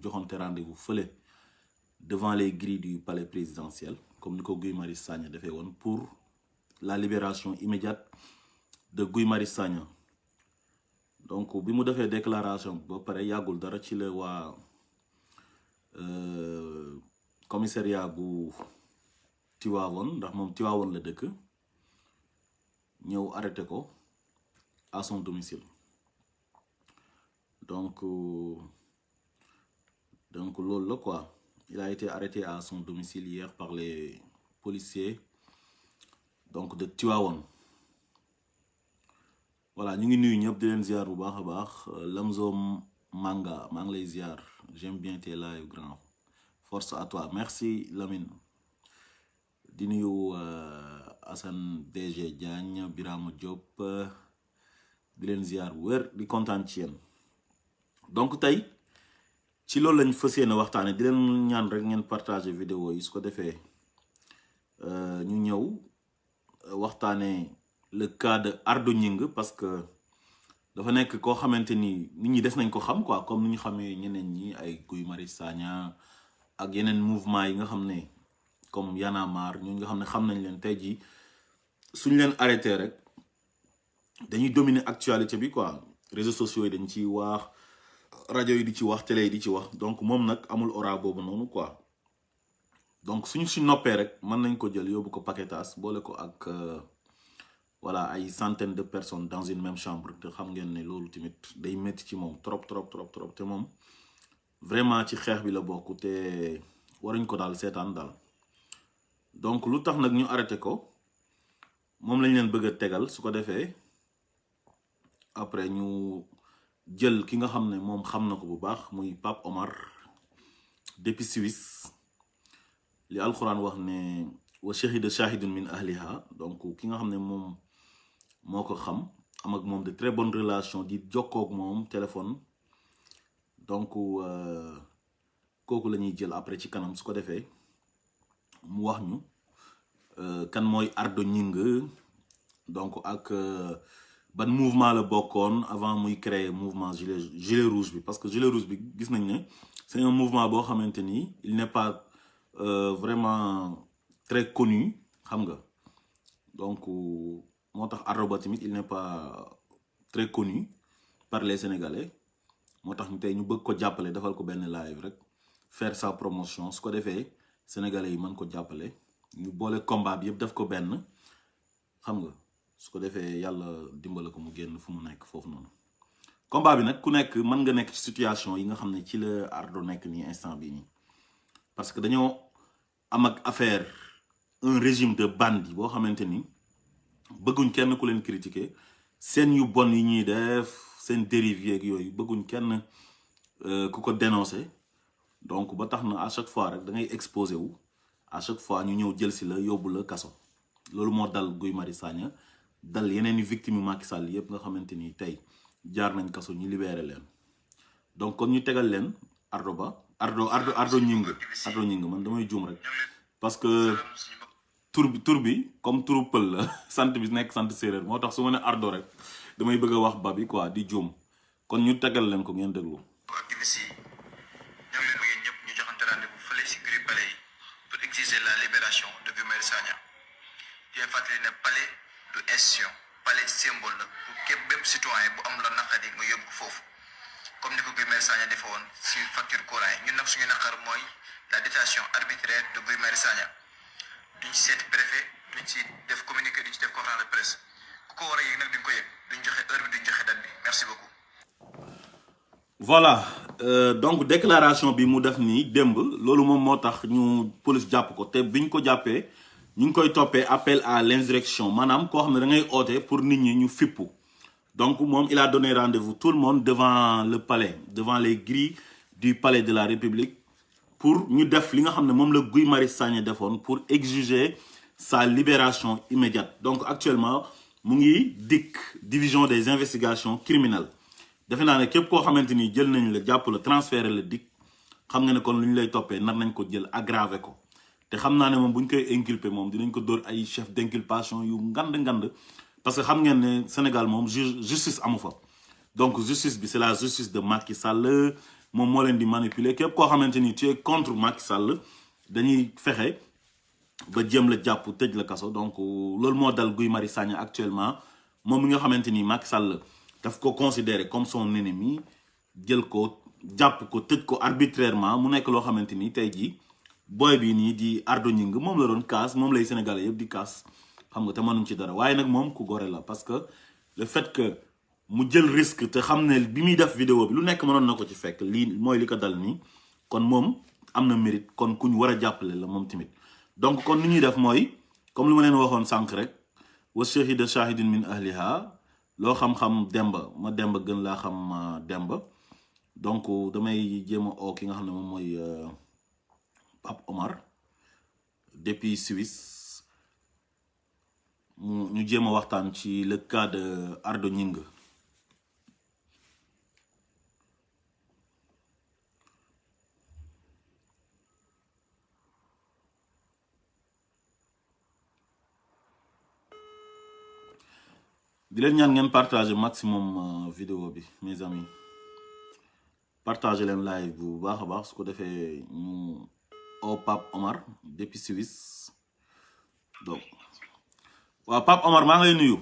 joxonte rendez-vous fële devant les grilles du palais présidentiel comme ni ko Guy Marius Sagna defee woon pour la libération immédiate de Guy Marius Sagna. Donc bi mu defee déclaration ba pare yàggul dara ci la waa commissariat bu Tivaouane ndax moom Tivaouane la dëkk ñëw arrêté ko à son domicile. Donc loolu la quoi, il a été arrêté à son domicile hier par les policiers donc de Tivaouane. Voilà, ñu ngi nuyu ñëpp di leen ziar bu baax a baax. Lamzo Manga maa ngi lay ziar, j'aime bien tes lives grand, force à toi. Merci Lamine. Di nuyu Assane DG Diagne, Birama Diop, di leen ziar bu wér, di kontaan ci yéen. Donc tey ci loolu lañ fas yéene waxtaane, di leen ñaan rek ngeen partager vidéo yi su ko defee ñu ñëw waxtaane le cas de Ardo Gningue parce que dafa nekk koo xamante ni nit ñi des nañ ko xam quoi, comme ni ñu xamee ñeneen ñi ay Guy Marius Sagna ak yeneen mouvement yi nga xam ne comme Y'en a marre ñooñu nga xam ne xam nañ leen tey jii suñ leen arrêté rek dañuy dominer actualité bi quoi, réseaux sociaux yi dañ ciy wax, rajo yi di ci wax, télé yi di ci wax. Donc moom nag amul aura boobu noonu quoi. Donc suñu si noppee rek mën nañ ko jël yóbbu ko paquetage boole ko ak voilà ay centaines de personnes dans une même chambre te xam ngeen ne loolu tamit day métti ci moom trop te moom vraiment ci xeex bi la bokk te waruñ ko daal seetaan daal. donc lu tax nag ñu arrêté ko moom lañ leen bëgg a tegal su ko defee après ñu jël ki nga xam ne moom xam na ko bu baax muy Pape Omar depuis Suisse, li alxuraan wax ne wa shahida shahidun min ahliha. donc ki nga xam ne moom moo ko xam am ak moom de très bonnes relations di jokkoo ak moom téléphone. donc kooku la ñuy jël après ci kanam su ko defee mu wax ñu kan mooy Ardo Gningue donc ak ban mouvement la bokkoon avant muy créer mouvement gilet rouge bi, parce que gilet rouge bi gis nañ ne c'est un mouvement boo xamante ni il n'est pas vraiment très connu xam nga. donc moo tax Ardo ba tamit il n'est pas très connu par les Sénégalais, moo tax ñu tey ñu bëgg ko jàppale defal ko benn live rek faire sa promotion su ko defee Sénégalais yi mën ko jàppale ñu boole combat bi yëpp def ko benn xam nga. su ko defee yàlla dimbale ko mu génn fu mu nekk foofu noonu. combat bi nag ku nekk mën nga nekk ci situation yi nga xam ne ci la Ardo nekk nii instant bii nii, parce que dañoo am ak affaire un régime de bandits boo xamante ni bëgguñ kenn ku leen critiquer seen yu bon yi ñuy def, seen dérive yeeg yooyu bëgguñ kenn ku ko dénoncer. donc ba tax na à chaque fois rek da ngay exposé wu, à chaque fois ñu ñëw jël si la yóbbu la kaso. loolu moo dal Guy Marius Sagna, dal yeneen i victime Macky Sall yëpp nga xamante ni tey jaar nañ kaso ñu libéré leen. donc kon ñu tegal leen Ardo Gningue man damay juum rek parce que tur bi comme turu pël la sant bi nekk sant séeréer moo tax su ma ne Ardo rek damay bëgg a wax ba bi quoi di juum. kon ñu tegal leen ko ngeen déglu. activistes yi ñoo leen bëggee ñëpp ñu joxante rendez-vous fële si gris palais yi pour exiger la libération de Guy Marius Sagna. di leen fàttali ne palais du institution, palais symbole la pour képp bépp citoyen bu am la naqari nga yóbbu foofu comme ni ko Guy Marius Sagna defe woon si facture courant yi. ñun nag suñu naqar mooy la détention arbitraire de Guy Marius Sagna. duñ ci seeti préfet, duñ ci def communiqué, duñ ci def conférence de presse. ku ko war a yëg nag duñ ko yëg, duñ joxe heure bi, duñ joxe date bi. merci beaucoup. voilà donc déclaration bi mu def nii démb loolu moom moo tax ñu police jàpp ko te biñ ko jàppee ñu ngi koy toppee appel à l'insurrection, maanaam koo xam ne da ngay oote pour nit ñi ñu fippu. donc moom il a donné rendez-vous tout le monde devant le palais, devant les grilles du palais de la République pour ñu def li nga xam ne moom la Guy Marius Sagna defoon pour exiger sa libération immédiate. donc actuellement mu ngi DIC, division des investigations criminelles. defe naa ne képp koo xamante ni jël nañ la jàpp la transféré la DIC xam nga ne kon lu ñu lay toppee nar nañ ko jël aggravé ko. te xam naa ne moom bu ñu koy inculpé moom dinañ ko dóor ay chef d'inculpation yu ngand parce que xam ngeen ne Sénégal moom justice amu fa. donc justice bi c'est la justice de Macky Sall moom moo leen di manipuler képp koo xamante ni tu es contre Macky Sall dañuy fexe ba jéem la jàpp tëj la kaso donc loolu moo dal Guy Marius Sagna actuellement moom mi nga xamante ni Macky Sall daf ko considérer comme son ennemi jël ko jàpp ko tëj ko arbitrairement mu nekk loo xamante ni tey jii booy bi nii di Ardo Gningue moom la doon kaas moom lay Sénégalais yëpp di kaas xam nga te mënuñ ci dara waaye nag moom ku gore la parce que le fait que mu jël risque te xam ne bi muy def vidéo bi lu nekk mënoon na ko ci fekk lii mooy li ko dal nii kon moom am na mérite kon ku ñu war a jàppale la moom tamit donc kon ni ñuy def mooy comme lu ma leen waxoon sànq rek wa shahida shahidun min ahliha loo xam-xam demba ma demba gën laa xam demba donc damay jéem a oo ki nga xam ne moom mooy Pape Omar depuis Suisse ñu jéem a waxtaan ci le cas de Ardo Gningue di leen ñaan ngeen partager maximum vidéo bi mes amis partager leen live bu baax a baax su ko defee ñu au Pape Omar depuis Suisse donc waaw Pape Omar maa ngi lay nuyu.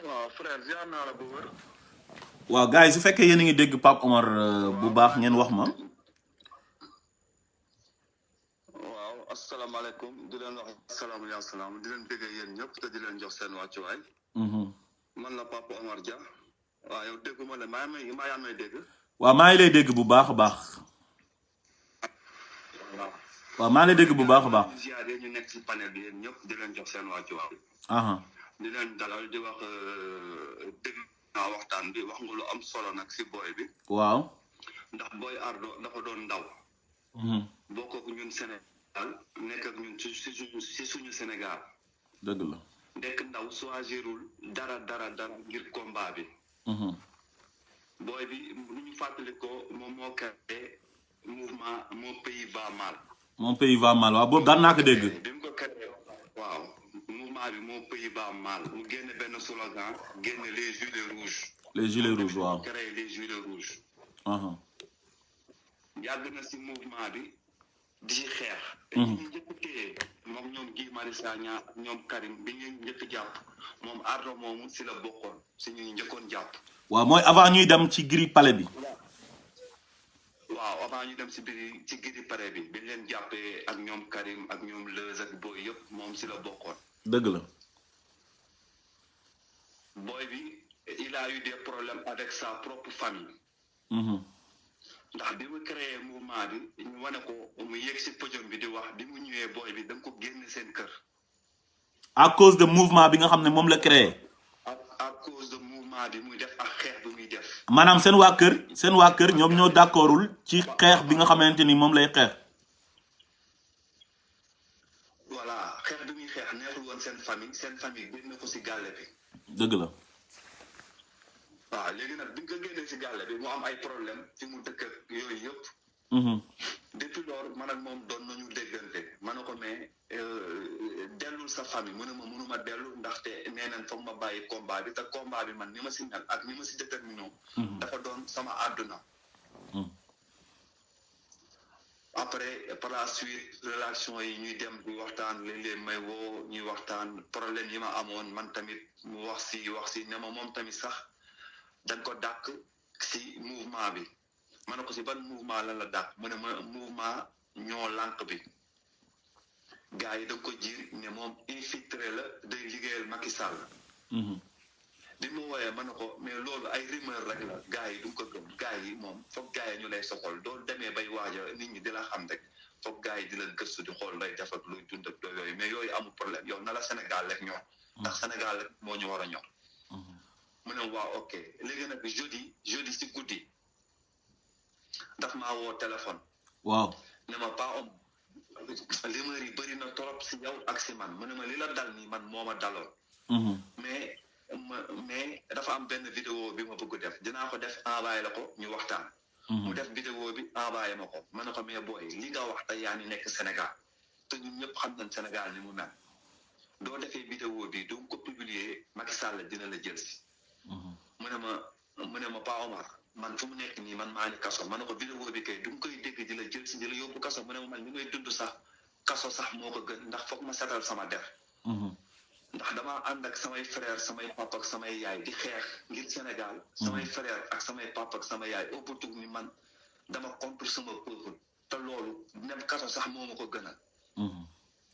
waaw frère ziar naa la bu wër. waaw gars yi su fekkee yéen a ngi dégg Pape Omar bu baax ngeen wax ma. waaw asalaamaaleykum di leen wax asalaamaaleykum di leen bëggee yéen ñëpp te di leen jox seen wàccuwaay. man la Pape Omar Dia. waaw yow dégguma la maa may dégg. waaw maa ngi lay dégg bu baax a baax. waaw maa ngi lay dégg bu baax a baax. ziar ñu nekk ci panel bi yéen ñëpp di leen jox seen wàccuwaay. di leen dalal di wax dégg naa waxtaan bi wax nga lu am solo nag si booy bi. waaw. ndax booy Ardo dafa doon ndaw. bokk ak ñun Sénégal nekk ak ñun si suñu Sénégal. dëgg la. nekk ndaw choisirul dara ngir combat bi. booy bi lu ñu fàttali ko moom moo créé mouvement Mon pays va mal. Mon pays va mal waaw boobu daan naa ko dégg. bi mu ko créé waaw mouvement bi Mon pays va mal mu génne benn slogan génne les gilets rouges. les gilets rouges waaw. créé les gilets rouges. yàgg na si mouvement bi di ci xeex. te ñi ñu njëkk téye moom ñoom Guy Marius Sagna ak ñoom Karim bi ñu njëkk jàpp moom Ardo moomu si la bokkoon si ñu njëkkoon jàpp. waaw mooy avant ñuy dem ci giri palais bi. waaw avant ñu dem si biir ci giri palais bi bi leen jàppee ak ñoom Karim ak ñoom Leuz ak booy yëpp moom si la bokkoon. dëgg la. booy bi il a eu des problèmes avec sa propre famille. ndax bi mu créé mouvement bi ñu wane ko mu yegg si podium bi di wax bi mu ñëwee booy bi da nga ko génne seen kër. à cause de mouvement bi nga xam ne moom la créé. à cause de mouvement bi muy def ak xeex bi muy def. maanaam seen waa kër ñoom ñoo d'accordul ci xeex bi nga xamante ni moom lay xeex. voilà xeex bi muy xeex neexul woon seen famille génne ko si gàlle bi. dëgg la. waaw léegi nag bi nga ko génnee si gàlle bi mu am ay problème fi mu dëkk ak yooyu yëpp. depuis loolu man ak moom doon nañu déggante ma ne ko mais dellul sa famille mu ne ma mënuma dellu ndaxte nee nañ foog ma bàyyi combat bi te combat bi man ni ma si mel ak ni ma si déterminé dafa doon sama àdduna. après par la suite relation yi ñuy dem di waxtaan léeg-léeg may woo ñuy waxtaan problème yi ma amoon man tamit mu wax si ne ma moom tamit sax dañ ko dàq si mouvement bi. ma ne ko si ban mouvement lan la dàq mu ne ma mouvement ñoo lànk bi gars yi da ko jiir ne moom infiltré la day liggéeyal Macky Sall. bi mu wooyee ma ne ko mais loolu ay rumeur rek la gars yi du ko gëm gars yi moom foog gars yi ñu lay soxal doo demee bay waaja nit ñi di la xam rek foog gars yi di la gëstu di xool lay def ak luy dund ak yooyu mais yooyu amul problème yow na la Sénégal rek ñor ndax Sénégal rek moo ñu war a ñor. mu ne waaw ok léegi nag jeudi si guddi. daf maa woo téléphone. waaw ne ma pas om rumeur yi bëri na trop si yow ak si man mu ne ma li la dal nii man moo ma daloon. mais dafa am benn vidéo bi ma bëgg def dinaa ko def envoyé la ko ñu waxtaan. mu def vidéo bi envoyé ma ko ma ne ko mais booy li nga wax te yaa ni nekk Sénégal te ñun ñëpp xam nañ Sénégal ni mu mel doo defee vidéo bi doo ko publier Macky Sall dina la jël si. mu ne ma Pa Omar man fu mu nekk nii man maa ngi kaso ma ne ko vidéo bi kay du nga koy dégg di la jël si di la yóbbu kaso mu ne man li may dund sax kaso sax moo ko gën ndax foog ma setal sama der ndax damaa ànd ak samay frère samay papa ak samay yaay di xeex ngir Sénégal samay frère ak samay papa ak samay yaay ëppatug ni man dama contre sama peuple te loolu dem kaso sax moo ma ko gënal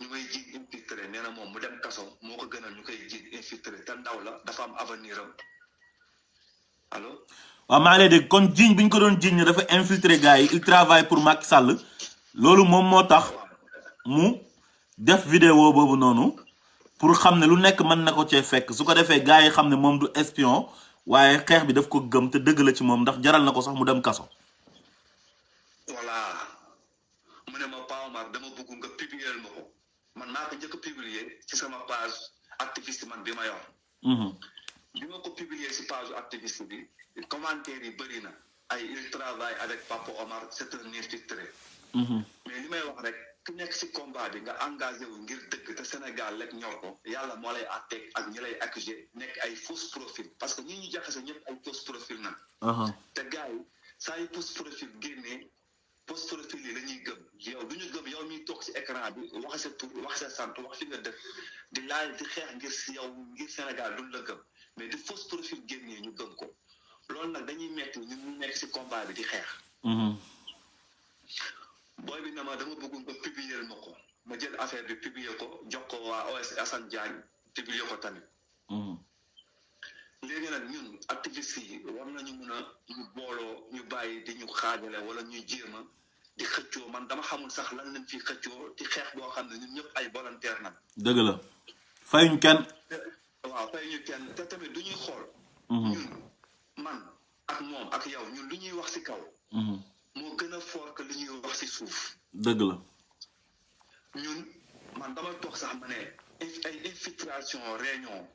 ñu may jiit infiltré nee na moom mu dem kaso moo ko gënal ñu koy jiit infiltré te ndaw la dafa am avenir am allo waaw maa ngi lay dégg kon jiiñ bi ñu ko doon jiiñ ne dafa infiltré gars yi il travaille pour Macky Sall loolu moom moo tax mu def vidéo boobu noonu pour xam ne lu nekk mën na ko cee fekk su ko defee gars yi xam ne moom du espion waaye xeex bi daf ko gëm te dëgg la ci moom ndax jaral na ko sax mu dem kaso. voilà mu ne ma Pa Omar dama bëgg nga publier ma ko man maa ko njëkk a publier ci sama page activiste man bi ma yor. bi ma ko publier ci page activiste bi commentaire yi bëri na ay il travaille avec Papa Omar c'est un infiltré. mais li may wax rek ku nekk ci combat bi nga engagé wu ngir dëgg te Sénégal rek ñor ko yàlla moo lay àtteeg ak ñi lay accusé nekk ay fausse profil parce que ñi ñu jaxase ñëpp ay fausse profil na te gars yi saa yu fausse profil génnee fausse profil yi la ñuy gëm yow du ñu gëm yow miy toog ci écran bi wax sa tur wax sa sant wax fi nga dëkk di laaj di xeex ngir si yow ngir Sénégal duñ la gëm mais di fausse profil génnee ñu gëm ko loolu nag dañuy metti ñun ñu nekk ci combat bi di xeex booy bi na ma dama bëgg nga publier ma ko ma jël affaire bi publier ko jox ko waa OS Assane Diagne publier ko tamit léegi nag ñun activistes yi war nañu mun a ñu booloo ñu bàyyi di ñu xaajale wala ñuy jéem a di xëccoo man dama xamul sax lan lañ fi xëccoo di xeex boo xam ne ñun ñëpp ay volontaire nag dëgg la fayuñ kenn waaw fayuñu kenn te tamit du ñuy xool ñun man ak moom ak yow ñun lu ñuy wax ci kaw moo gën a fort que li ñuy wax ci suuf dëgg la ñun man dama toog sax ma ne ay infiltration réunion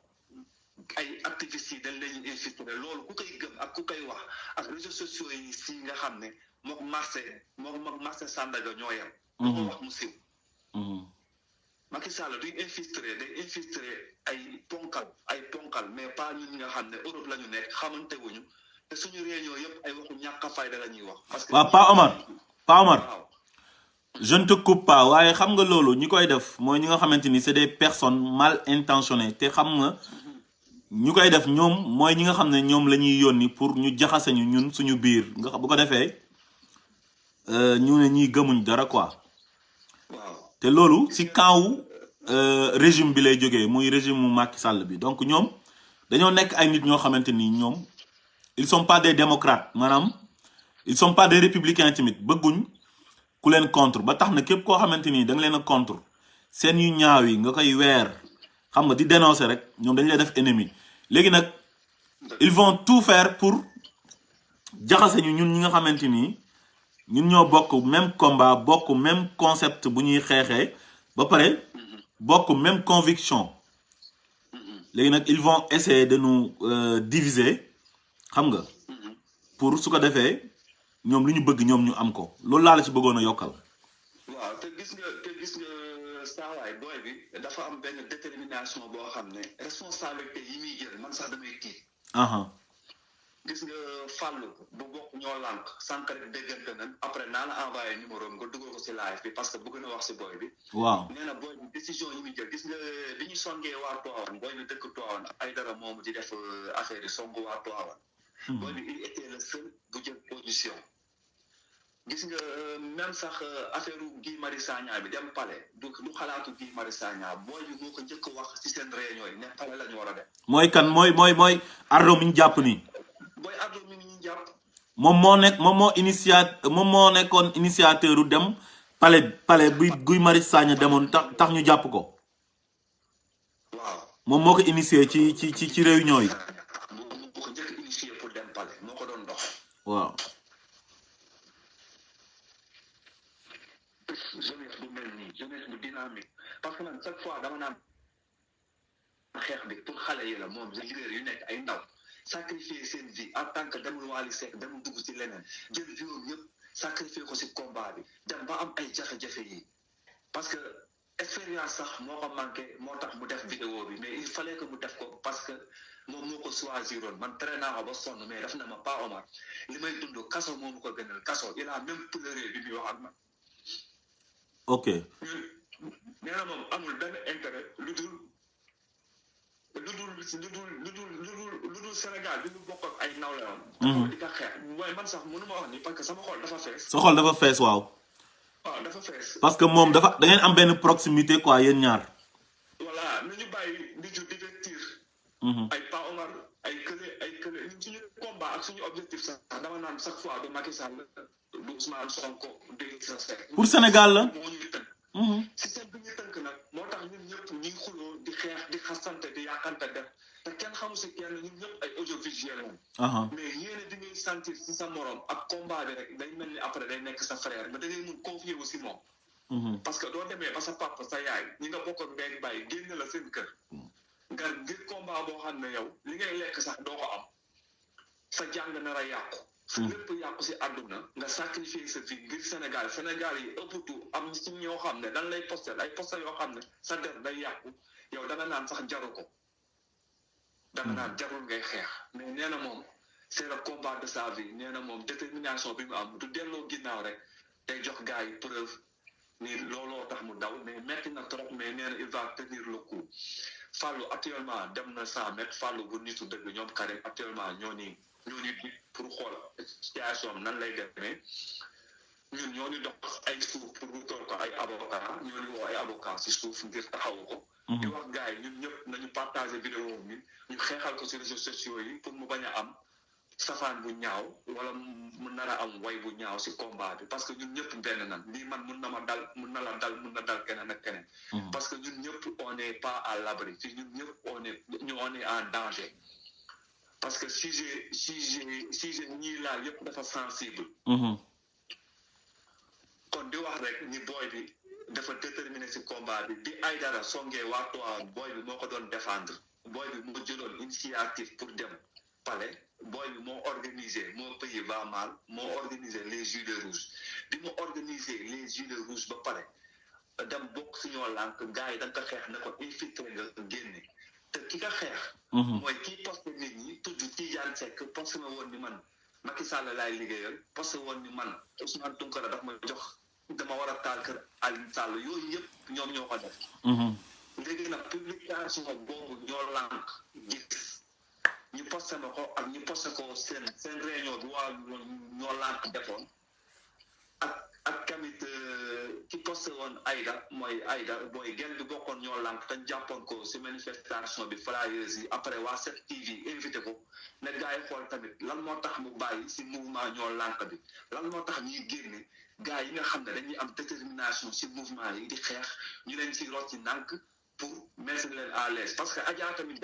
ay activistes yi dañ leen infiltré loolu ku koy gëm ak ku koy wax ak réseaux sociaux yi si nga xam ne mook marché Sandaga ñoo yem ko wax mu siw Macky Sall duy infiltré day infiltré ay ponkal mais pas ñun nga xam ne Europe la ñu nekk xamante wuñu te suñu réunion yëpp ay waxu ñàkk a fayda la ñuy wax parce que waaw Pa Omar je ne te coupe pas waaye xam nga loolu ñi koy def mooy ñi nga xamante ni c'est des personnes mal intentionnées te xam nga ñu koy def ñoom mooy ñi nga xam ne ñoom la ñuy yónni pour ñu jaxase ñu ñun suñu biir nga bu ko defee ñu ne ñiy gëmuñ dara quoi te loolu ci camp régime bi lay jógee muy régime mu Macky Sall bi donc ñoom dañoo nekk ay nit ñoo xamante ni ñoom ils sont pas des démocrates maanaam ils sont pas des républicains tamit bëgguñ ku leen contre ba tax na képp koo xamante ni da nga leen a contre seen yu ñaaw yi nga koy weer xam nga di dénoncer rek ñoom dañ lay def ennemi léegi nag ils vont tout faire pour jaxase ñu ñun ñi nga xamante ni ñun ñoo bokk même combat bokk même concept bu ñuy xeexee ba pare bokk même conviction léegi nag ils vont essayer de nous diviser xam nga pour su ko defee ñoom lu ñu bëgg ñoom ñu am ko loolu laa la ci bëggoon a yokkal. waaw te gis nga saawaay booy bi dafa am benn détermination boo xam ne responsabilité yi muy jël man sax damay tiit. gis nga fàllu bu bokk ñoo lànk sànq rek déggante nañ après naa la envoyé numéro nga dugal ko ci live bi parce que bëgg na wax ci booy bi. waaw nee na booy bi décision yi muy jël gis nga bi ñu songee waa Tivaouane booy bi dëkk Tivaouane ay dara moomu di def affaire yi songu waa Tivaouane. booy bi il était le seul bu jël position. gis nga même sax affaire Guy Marius Sagna bi dem palais du xalaatu Guy Marius Sagna booy bi moo ko njëkk wax ci seen réunion yi ne palais la ñu war a dem. mooy kan mooy Ardo mi ñu jàpp nii. booy Ardo mi ñu jàpp. moom moo nekkoon initiateur u dem palais buy Guy Marius Sagna demoon tax ñu jàpp ko. waaw moom moo ko initié ci réunion yi. moo ko njëkk initié pour dem palais moo ko doon dox. waaw. jeunesse bu mel nii jeunesse bu dynamique parce que man chaque fois dama naan xeex bi pour xale yi la moom leader yu nekk ay ndaw sacrifier seen vie en tant que demul Wally Seck demul dugg ci leneen jël viom yëpp sacrifier ko ci combat bi dem ba am ay jafe-jafe yi parce que expérience sax moo ko manqué moo tax mu def vidéo bi mais il fallait que mu def ko parce que moom moo ko choisiroon man tere naa ko ba sonn mais daf na ma pas Omar li may dund kaso moomu ko gënal kaso il a même pleuré bi muy wax ak man. ok nee na moom amul benn intérêt lu dul Sénégal bi mu bokk ak ay nawleewam. di ko xeex mooy man sax mënu ma wax ni parce que sama xol dafa fees. sa xol dafa fees waaw. waaw dafa fees. parce que moom dafa da ngeen am benn proximité quoi yéen ñaar. voilà nu ñu bàyyi di ju divertir. ay Pa Omar ay kële ñun suñu combat ak suñu objectif sax dama naan chaque fois du Macky Sall du Ousmane Sonko du Idrissa Seck. pour Sénégal la. moo ñuy tënk. système bi ñu tënk nag moo tax ñun ñëpp ñuy xuloo di xeex di xasante di yàqante def te kenn xamu si kenn ñun ñëpp ay audiovisuel lañ. mais yéene di ngay sentir si sa morom ak combat bi rek day mel ni après day nekk sa frère ba da ngay mun confier wu si moom. parce que doo demee ba sa papa sa yaay ñi nga bokk ak ndey bàyyi génn la seen kër. nga ngir combat boo xam ne yow li ngay lekk sax doo ko am sa jàng nar a yàqu. su lépp yàqu si àdduna nga sacrifier sa vie ngir Sénégal yi ëpp tout am si ñoo xam ne dañ lay posté ay posté yoo xam ne sa der day yàqu yow da nga naan sax jaru ko da nga naan jarul ngay xeex mais nee na moom c'est le combat de sa vie nee na moom détermination bi mu am du delloo ginnaaw rek day jox gars yi preuve ni looloo tax mu daw mais metti na trop mais nee na il va tenir le coup. Fallou actuellement dem na 100 mètres Fallou bu nitu dëgg ñoom Karim actuellement ñoo ni pour xool situation nan lay demee ñun ñoo ni dox ay suuf pour wutal ko ay avocat ñoo ni woo ay avocat si suuf ngir taxawu ko. di wax gars yi ñun ñëpp nañu partager vidéo bi ñu xeexal ko si réseaux sociaux yi pour mu bañ a am safaan bu ñaaw wala mu nar a am way bu ñaaw si combat bi parce que ñun ñëpp benn nan lii man mun na ma dal mun na la dal mun na dal keneen ak keneen. parce que ñun ñëpp on n'est pas à l'abri fii ñun ñëpp on est en danger parce que sujet ñii laal yëpp dafa sensible. kon di wax rek ni booy bi dafa déterminé si combat bi Aïdara songee waa Tivaouane booy bi moo ko doon défendre booy bi moo jëloon initiative pour dem palais. booy bi moo organisé moo pays va mal moo organisé les gilets rouges bi mu organisé les gilets rouges ba pare dem bokk si ñoo lànk gars yi da nga ko xeex ne ko infiltré nga génne te ki ka xeex. mooy kii poste nit ñi tudd Tidiane Seck poste ma woon ni man Macky Sall laay liggéeyal poste woon ni man Ousmane Tounkara daf ma jox dama war a taal kër Aliou Sall yooyu yëpp ñoom ñoo ko def. léegi nag publication boobu ñoo lànk gis. ñu posté ma ko ak ñu posté ko seen réunion bi waa ñoo lànk defoon ak tamit ki posté woon Aïda booy genn bi bokkoon ñoo lànk te jàppoon ko si manifestation bi flyers yi après waa 7TV invité ko ne gars yi xool tamit lan moo tax mu bàyyi si mouvement ñoo lànk bi lan moo tax ñuy génne gars yi nga xam ne dañuy am détermination si mouvement yi di xeex ñu leen si rocc nànk pour mettre leen à l'aise parce que Adja tamit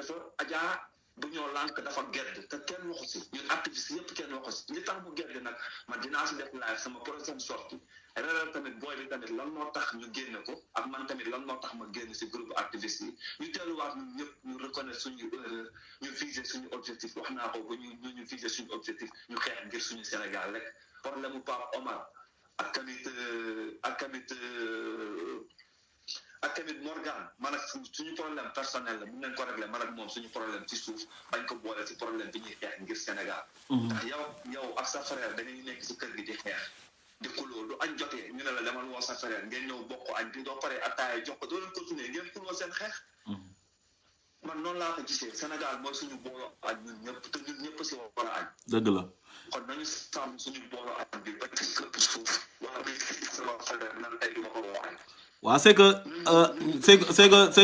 bu ñoo lànk dafa gedd te kenn waxu si ñun activiste yëpp kenn waxu si li tax mu gedd nag man dinaa si def live sama prochaine sortie reeral tamit booy bi tamit lan moo tax ñu génne ko ak man tamit lan moo tax ma génn si groupe activiste yi ñu delluwaat ñun ñëpp ñu reconnaître suñu erreur ñu viser suñu objectif wax naa ko ba ñu viser suñu objectif ñu xeex ngir suñu Sénégal rek problème mu Pape Omar ak tamit Morgan man ak suñu problème personnel la mun nañ ko régler man ak moom suñu problème ci suuf bañ ko boole ci problème bi ñuy xeex ngir Sénégal. ndax yow ak sa frère da ngay nekk si kër gi di xeex di xuloo du añ jotee ñu ne la demal woo sa frère ngeen ñëw bokk añ bi doo paree attaaya jox ko doo leen continuer ngeen xuloo seen xeex. man noonu laa ko gisee Sénégal mooy suñu booloo añ ñun ñëpp te ñun ñëpp si war a añ. dëgg la. kon nañu sàmm suñu booloo añ bi ba ci këpp suuf wala bi sama frère nan tey du ma ko woo añ. waaw c'est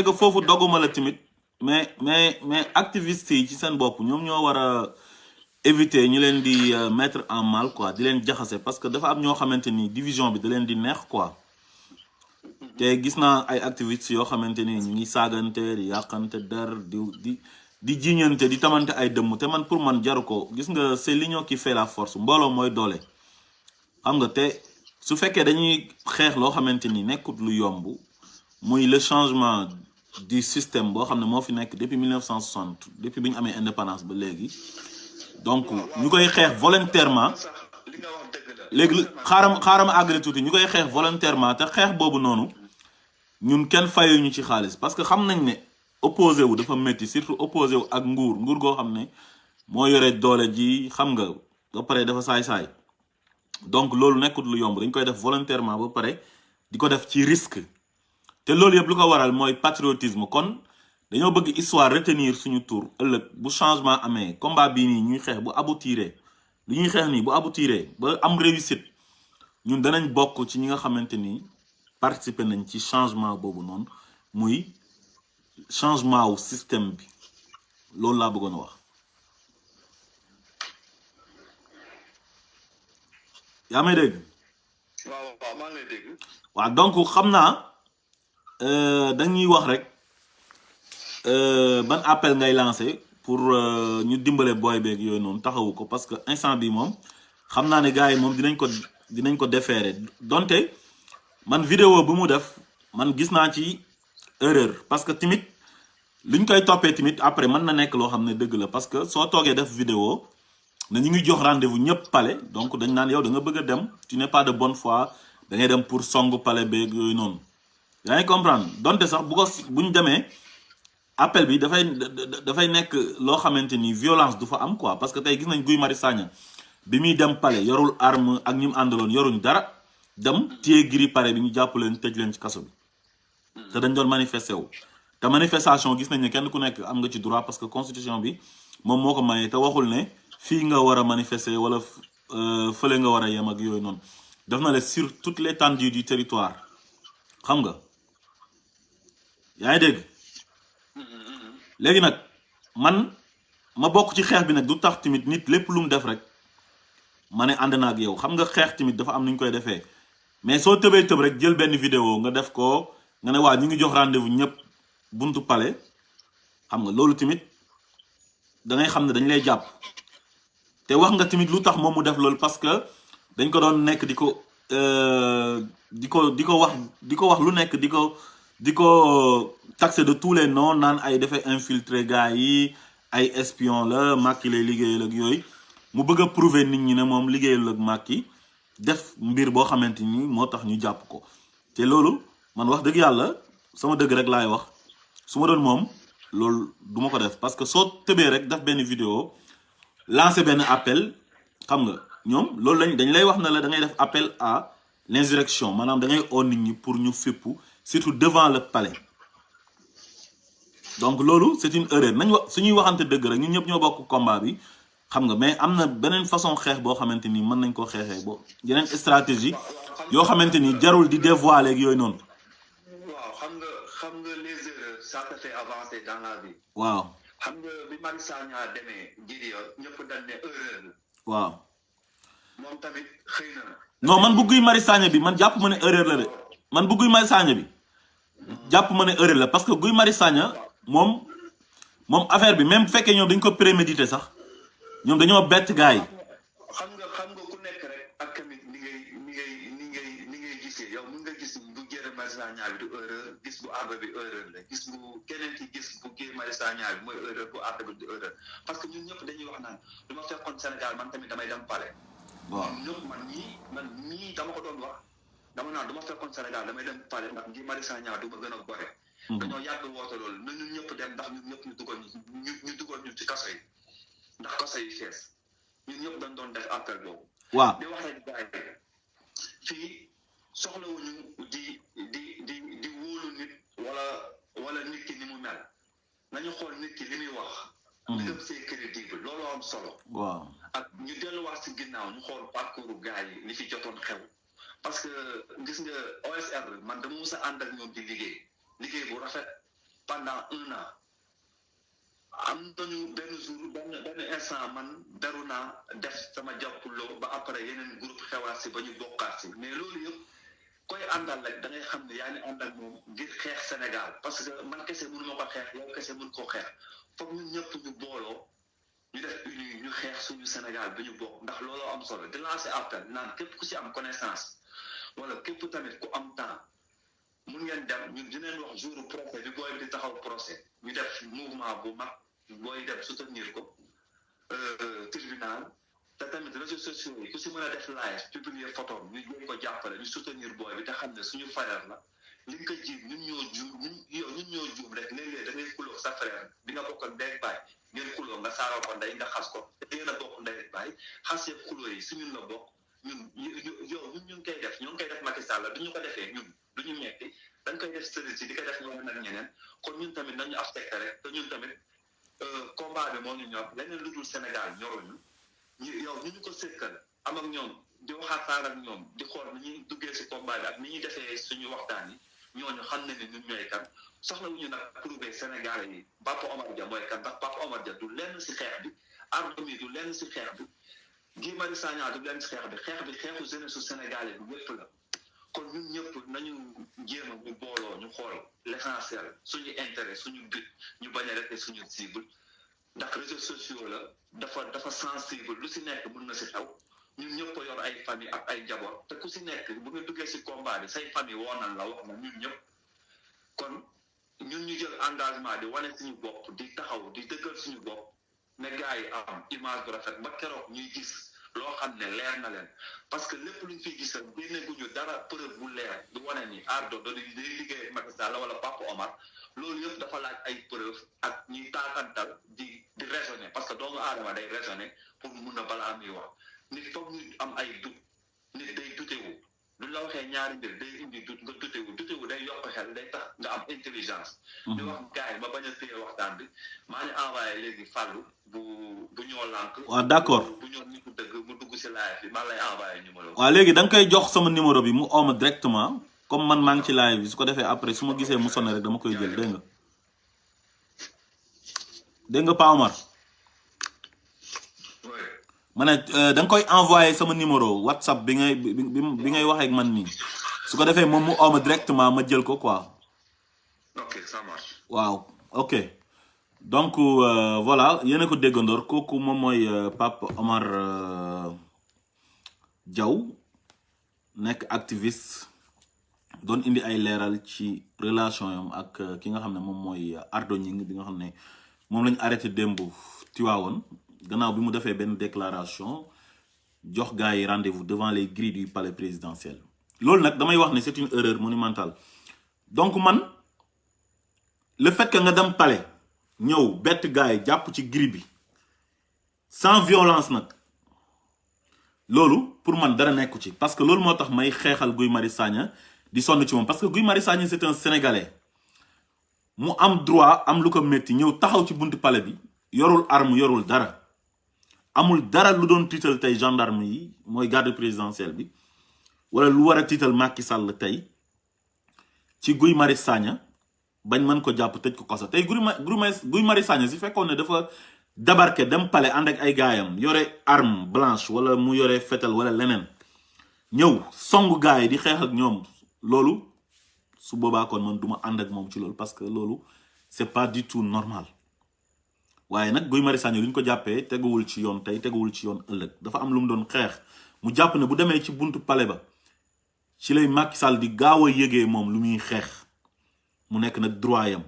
que foofu dogguma la tamit mais activistes yi ci seen bopp ñoom ñoo war a éviter ñu leen di mettre en mal quoi di leen jaxase parce que dafa am ñoo xamante ni division bi da leen di neex quoi te gis naa ay activistes yoo xamante ni ñu ngi saagante di yàqante der di jiñante di tamante ay dëmm te man pour man jaru ko gis nga c'est l'union qui fait la force mbooloo mooy doole xam nga te su fekkee dañuy xeex loo xamante ni nekkut lu yomb muy le changement du système boo xam ne moo fi nekk depuis 1960 depuis bi ñu amee indépendance ba léegi donc ñu koy xeex volontairement léegi xaaram àggale tuuti ñu koy xeex volontairement te xeex boobu noonu ñun kenn fayuñu ci xaalis parce que xam nañ ne opposé wu dafa métti surtout opposé wu ak nguur goo xam ne moo yore doole ji xam nga ba pare dafa saay-saay donc loolu nekkut lu yomb dañ koy def volontairement ba pare di ko def ci risque te loolu yëpp lu ko waral mooy patriotisme kon dañoo bëgg histoire retenir suñu tour ëllëg bu changement amee combat bii nii ñuy xeex bu aboutiré lu ñuy xeex nii bu aboutiré ba am réussite ñun danañ bokk ci ñi nga xamante ni participer nañ ci changement boobu noonu muy changement wu système bi loolu laa bëggoon a wax. yaa may dégg. waaw maa ngi lay dégg. waaw donc xam naa dañuy wax rek ban appel ngay lancé pour ñu dimbale booy beeg yooyu noonu taxawu ko parce que instant bi moom xam naa ne gars yi moom dinañ ko déférer donte man vidéo bu mu def man gis naa ci erreur parce que tamit luñ koy toppee tamit après mën na nekk loo xam ne dëgg la parce que soo toogee def vidéo na ñu ngi jox rendez-vous ñëpp palais donc dañ naan yow da nga bëgg a dem tu n'es pas de bonne foi da ngay dem pour songu palais beeg yooyu noonu yaa ngi comprendre donte sax bu ñu demee appel bi dafay nekk loo xamante ni violence du fa am quoi parce que tey gis nañ Guy Marius Sagna bi muy dem palais yorul arme ak ñi mu àndaloon yoruñ dara dem téye giri palais bi ñu jàpp leen tëj leen ci kaso bi te dañ doon manifesté wu te manifestation gis nañ ne kenn ku nekk am nga ci droit parce que constitution bi moom moo ko mayee te waxul ne fii nga war a manifester wala fële nga war a yem ak yooyu noonu def na la sur toute l'étendue du territoire xam nga yaa ngi dégg léegi nag man ma bokk ci xeex bi nag du tax tamit nit lépp lu mu def rek ma ne ànd na ak yow xam nga xeex tamit dafa am nu ñu koy defee mais soo tëbee tëb rek jël benn vidéo nga def ko nga ne waa ñu ngi jox rendez-vous ñëpp buntu palais xam nga loolu tamit da ngay xam ne dañ lay jàpp te wax nga tamit lu tax moom mu def loolu parce que dañ ko doon nekk di ko wax lu nekk di ko taxé de tous les noms naan ay dafay infiltrer gars yi ay espion la Macky lay liggéeyal ak yooyu mu bëgg a prouver nit ñi ne moom liggéeyal ak Macky def mbir boo xamante ni moo tax ñu jàpp ko te loolu man wax dëgg yàlla sama dëgg rek laay wax su ma doon moom loolu du ma ko def parce que soo tëbee rek def benn vidéo lancer benn appel xam nga ñoom loolu dañ lay wax na la da ngay def appel à l'insurrection maanaam da ngay oo nit ñi pour ñu fippu surtout devant le palais donc loolu c'est une erreur nañ wax suñuy waxante dëgg rek ñun ñëpp ñoo bokk combat bi xam nga mais am na beneen façon xeex boo xamante ni mën nañ koo xeexee bo yeneen stratégie yoo xamante ni jarul di dévoiler ak yooyu noonu. waaw xam nga les erreurs ça te fait avancer dans la vie. waaw xam nga bi Marius Sagna demee Guédiawaye ñëpp dañ ne erreur la. waaw. moom tamit xëy na. non man bu Guy Marius Sagna bi man jàpp ma ne erreur la de man bu Guy Marius Sagna bi jàpp ma ne erreur la parce que Guy Marius Sagna moom affaire bi même bu fekkee ñoom dañ ko prémédité sax ñoom dañoo bett gars yi. xam nga ku nekk rek ak tamit ni ngay gisee yow mun nga gis bu Guy Marius Sagna bi du erreur gis bu Ardo bi erreur la gis bu keneen ki gis bu Guy Marius Sagna bi mooy erreur bu Ardo bi du erreur parce que ñun ñëpp dañuy wax naan du ma fekkoon Sénégal man tamit damay dem palais. waaw ñëpp man ñii dama ko doon wax dama naan du ma fekkoon Sénégal damay dem palais ndax Guy Marius Sagna du ma gën a gore. dañoo yàgg woote loolu na ñun ñëpp dem ndax ñun ñëpp ñu dugal ñu ci kaso yi ndax kaso yi fees ñun ñëpp dañ doon def appel boobu. waaw di wax rek gars yi fii soxlawuñu di wóolu nit wala nit ki ni mu mel nañu xool nit ki li muy wax. ndegam c'est crédible looloo am solo. waaw ak ñu delluwaat si ginnaaw ñu xool parcours gars yi li fi jotoon xew parce que gis nga OSR man dama mus a ànd ak ñoom di liggéey bu rafet pendant 1 an am nañu benn jour benn instant man daru naa def sama jàppuloo ba après yeneen groupe xewaat si ba ñu bokkaat si mais loolu yëpp koy àndal rek da ngay xam ne yaa ngi ànd ak moom ngir xeex Sénégal parce que man kese mënu ma ko xeex yow kese mën koo xeex foog ñun ñëpp ñu booloo ñu def uni ñu xeex suñu Sénégal bi ñu bokk ndax looloo am solo di lancer appel naan képp ku si am connaissance wala képp tamit ku am temps mun ngeen dem ñun dinañ wax jour procès bi booy bi di taxaw procès ñu def mouvement bu mag booy dem soutenir ko tribunal te tamit réseaux sociaux yi ku si mën a def live publier photo ñu jéem ko jàppale ñu soutenir booy bi te xam ne suñu frère la li nga ko ji ñun ñoo juum rek léeg-léeg da ngay xuloo sa frère bi nga bokk ndey baay ngeen xuloo nga saaral ko ndey nga xas ko te yéen a bokk ndey baay xas yeeg xuloo yi si ñun la bokk ñun ñu ngi koy def ñoo ngi koy def Macky Sall du ñu ko defee ñun du ñu metti dañ koy def sëriñ si di ko def ñeneen ak ñeneen kon ñun tamit nañu affecté rek te ñun tamit combat bi moo ñu ñor leneen lu dul Sénégal ñoruñu yow ñu ko sékkal am ak ñoom di waxtaan ak ñoom di xool ni ñuy duggee si combat bi ak ni ñuy defee suñu waxtaan yi ñooñu xam ne ni ñun ñooy kan soxlawuñu nag prouver Sénégalais yi Papa Omar Dia mooy kan ndax Papa Omar Dia du lenn si xeex bi Ardo mi du lenn si xeex bi Guy Marius Sagna du lenn si xeex bi xeexu jeunesse su Sénégalais bi ñëpp la kon ñun ñëpp nañu jéem a ñu booloo ñu xool l'essentiel suñu intérêt suñu but ñu bañ a rester suñu cible ndax réseaux sociaux la dafa sensible lu si nekk mën na si xew ñun ñëpp yor ay famille ak ay njaboot te ku si nekk bu nga duggee si combat bi say famille woo nañ la wax na ñun ñëpp kon ñun ñu jël engagement di wane suñu bopp di taxaw di dëggal suñu bopp ne gars yi am image bu rafet ba keroog ñuy gis loo xam ne leer na leen parce que lépp luñ fiy gisal génneguñu dara preuve bu leer du wane ni Ardo day liggéey ak Macky Sall wala Papa Omar loolu yëpp dafa laaj ay preuve ak ñuy taatantal di raisonner parce que doomu aadama day raisonner pour mun a balaa muy wax nit foog ñu am ay dut nit day dutewu lu la waxee ñaari mbir day indi dut nga dutewu day yokk xel day tax nga am intelligence di wax gars yi ma bañ a téye waxtaan bi maa ngi envoyé léegi Fallou bu ñoo lànk waaw d'accord bu ñoo nit ku dëgg mu dugg si live bi maa lay envoyé numéro waaw léegi da nga koy jox sama numéro bi mu ooma directement comme man maa ngi ci live bi su ko defee après su ma gisee mu sonné rek dama koy jël dégg nga Pa Omar ma ne da nga koy envoyé sama numéro WhatsApp bi ngay waxee ak man nii su ko defee moom mu ooma directement ma jël ko quoi. ok ça marche. waaw ok donc voilà yéen a ko déggandoor kooku moom mooy Pape Omar Diaw nekk activiste doon indi ay leeral ci relation yam ak ki nga xam ne moom mooy Ardo Gningue bi nga xam ne moom lañu arrêté démb Tivaouane gannaaw bi mu defee benn déclaration jox gars yi rendez-vous devant les grilles du palais présidentiel loolu nag damay wax ne c'est une erreur monumentale donc man le fait que nga dem palais ñëw bett gars yi jàpp ci grille bi sans violence nag loolu pour man dara nekku ci parce que loolu moo tax may xeexal Guy Marius Sagna di sonn ci moom parce que Guy Marius Sagna c'est un Sénégalais mu am droit am lu ko métti ñëw taxaw ci buntu palais bi yorul arme yorul dara amul dara lu doon tiital tey gendarme yi mooy garde présidentielle bi wala lu war a tiital Macky Sall tey ci Guy Marius Sagna bañ mën ko jàpp tëj ko kosa tey Guy Marius Sagna si fekkoon ne dafa débarqué dem palais ànd ak ay gaayam yore arme blanche wala mu yore fetal wala leneen ñëw songu gaay yi di xeex ak ñoom loolu su boobaa kon man duma ànd ak moom ci loolu parce que loolu c'est pas du tout normal waaye nag Guy Marius Sagna lu ñu ko jàppee teguwul ci yoon tey teguwul ci yoon ëllëg dafa am lu mu doon xeex mu jàpp ne bu demee ci buntu palais ba ci lay Macky Sall di gaaw a yëgee moom lu muy xeex mu nekk nag droit yam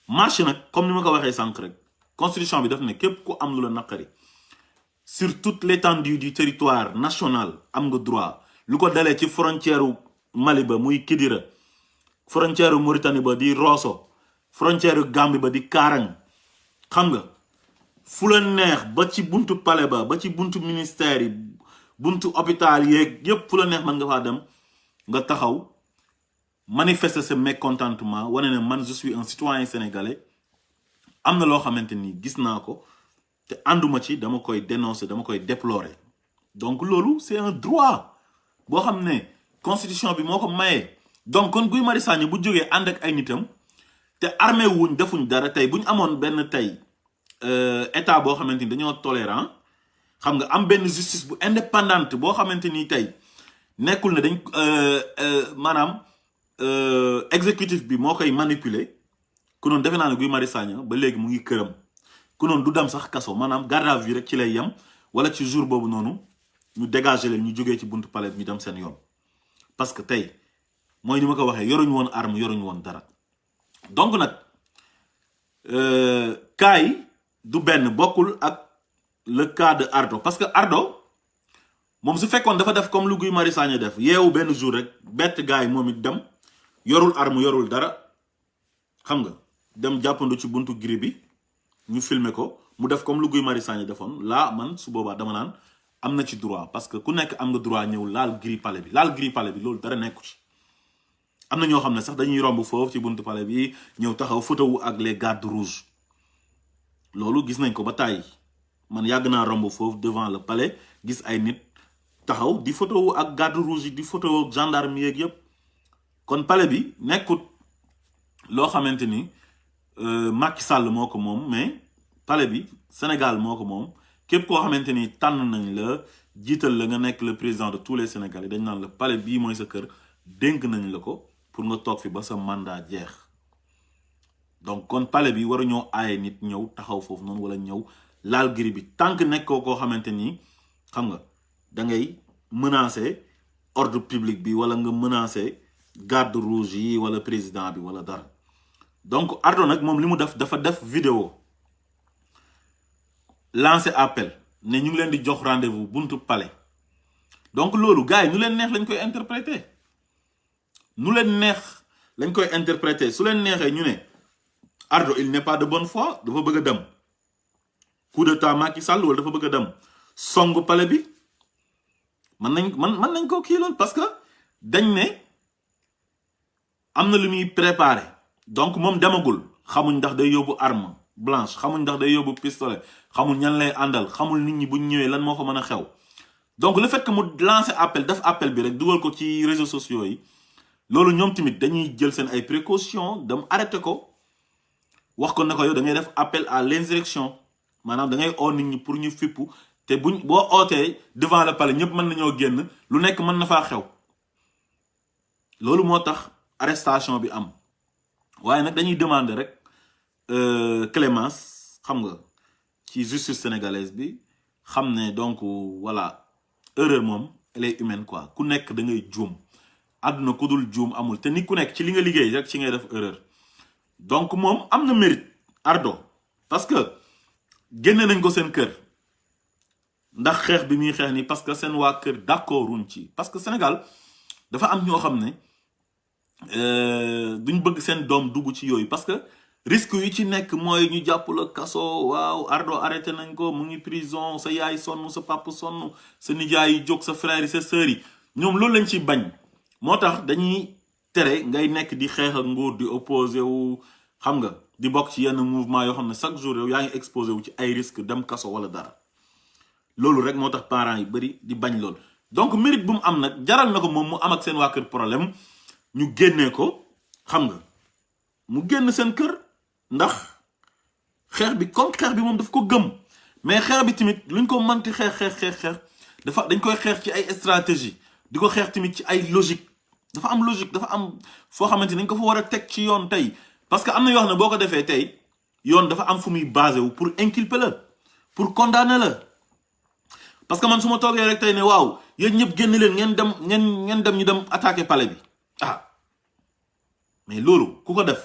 marche nag comme ni ma ko waxee sànq rek constitution bi daf ne képp ku am lu la naqari sur toute l'étendue du territoire national am nga droit lu ko dalee ci frontière Mali ba muy Kidira frontière Mauritanie ba di Rosso frontière Gambie ba di Karang xam nga fu la neex ba ci buntu palais ba ci buntu ministère yi buntu hôpital yeeg yépp fu la neex man nga faa dem nga taxaw manifester ce mécontentement wane ne man je suis un citoyen sénégalais am na loo xamante ni gis naa ko te ànduma ci dama koy dénoncer dama koy déplorer donc loolu c'est un droit boo xam ne constitution bi moo ko mayee donc kon Guy Marius Sagna bu jógee ànd ak ay nitam te armé wuñ defuñ dara tey bu ñu amoon benn tey état boo xamante ni dañoo tolérant xam nga am benn justice bu indépendante boo xamante ni tey nekkul ne dañ maanaam exécutif bi moo koy manipuler ku noonu defe naa ne Guy Marius Sagna ba léegi mu ngi këram ku noonu du dem sax kaso maanaam garde à vue rek ci lay yem wala ci jour boobu noonu ñu dégager leen ñu jógee ci buntu palais ñu dem seen yoon parce que tey mooy ni ma ko waxee yoruñu woon arme yoruñu woon dara donc nag cas yi du benn bokkul ak le cas de Ardo parce que Ardo moom su fekkoon dafa def comme lu Guy Marius Sagna def yeewu benn jour rek bett gars yi moom it dem yorul arme yorul dara xam nga dem jàppandu ci buntu gris bi ñu filmer ko mu def comme lu Guy Marius Sagna defoon laa man su boobaa dama naan am na ci droit parce que ku nekk am nga droit ñëw laal gris palais bi loolu dara nekku ci. am na ñoo xam ne sax dañuy romb foofu ci buntu palais bi ñëw taxaw photo wu ak les gardes rouges loolu gis nañ ko ba tàyyi man yàgg naa romb foofu devant le palais gis ay nit taxaw di photo wu ak garde rouge yi di photo wu ak gendarme yeeg yëpp kon palais bi nekkut loo xamante ni Macky Sall moo ko moom mais palais bi Sénégal moo ko moom képp koo xamante ni tànn nañ la jiital la nga nekk le président de tous les Sénégalais dañ naan la palais bii mooy sa kër dénk nañ la ko pour nga toog fi ba sa mandat jeex donc kon palais bi war a ñoo aaye nit ñëw taxaw foofu noonu wala ñëw laal gris bi tant que nekkoo koo xamante ni xam nga da ngay menacer ordre public bi wala nga menacer garde rouge yi wala président bi wala dara donc Ardo nag moom li mu def dafa def vidéo lancer appel ne ñu ngi leen di jox rendez-vous buntu palais donc loolu gars yi nu leen neex lañ koy interpréter nu leen neex lañ koy interpréter su leen neexee ñu ne Ardo il n'est pas de bonne foi dafa bëgg a dem coup d'état Macky Sall wala dafa bëgg a dem song palais bi mën nañ ko kii loolu parce que dañ ne am na lu muy préparé donc moom demagul xamuñ ndax day yóbbu arme blanche xamuñ ndax day yóbbu pistolet xamul ñan lay àndal xamul nit ñi buñ ñëwee lan moo fa mën a xew donc le fait que mu lancé appel def appel bi rek dugal ko ci réseaux sociaux yi loolu ñoom tamit dañuy jël seen ay précautions dem arrêté ko wax ko ne ko yow da ngay def appel à l'insurrection maanaam da ngay oo nit ñi pour ñu fippu te boo ootee devant le palais ñëpp mën nañoo génn lu nekk mën na faa xew loolu moo tax arrestation bi am waaye nag dañuy demander rek clémence xam nga ci justice sénégalaise bi xam ne donc voilà erreur moom elle est humaine quoi ku nekk da ngay juum àdduna ku dul juum amul te nit ku nekk ci li nga liggéey rek ci ngay def erreur donc moom am na mérite Ardo parce que génne nañ ko seen kër ndax xeex bi muy xeex ni parce que seen waa kër d'accorduñ ci parce que Sénégal dafa am ñoo xam ne duñ bëgg seen doom dugg ci yooyu parce que risque yi ci nekk mooy ñu jàpp la kaso waaw Ardo arrêté nañ ko mu ngi prison sa yaay sonn sa papa sonn sa nijaay yi jóg sa frère yi sa sœur yi ñoom loolu lañ ci bañ moo tax dañuy tere ngay nekk di xeex ak nguur di opposé wu xam nga di bokk ci yenn mouvement yoo xam ne chaque jour yow yaa ngi exposé wu ci ay risque dem kaso wala dara loolu rek moo tax parents yi bëri di bañ loolu donc mérite bu mu am nag jaral na ko moom mu am ak seen waa kër problème ñu génnee ko xam nga mu génn seen kër ndax xeex bi comme xeex bi moom daf ko gëm mais xeex bi tamit luñ ko mënti xeex dafa dañ koy xeex ci ay stratégie di ko xeex tamit ci ay logique dafa am logique dafa am foo xamante ni dañ ko fa war a teg ci yoon tey parce que am na yoo xam ne boo ko defee tey yoon dafa am fu muy basé wu pour inculper la pour condamner la parce que man su ma toogee rek tey ne waaw yéen ñëpp génn leen ngeen dem ñu dem attaquer palais bi ah mais loolu ku ko def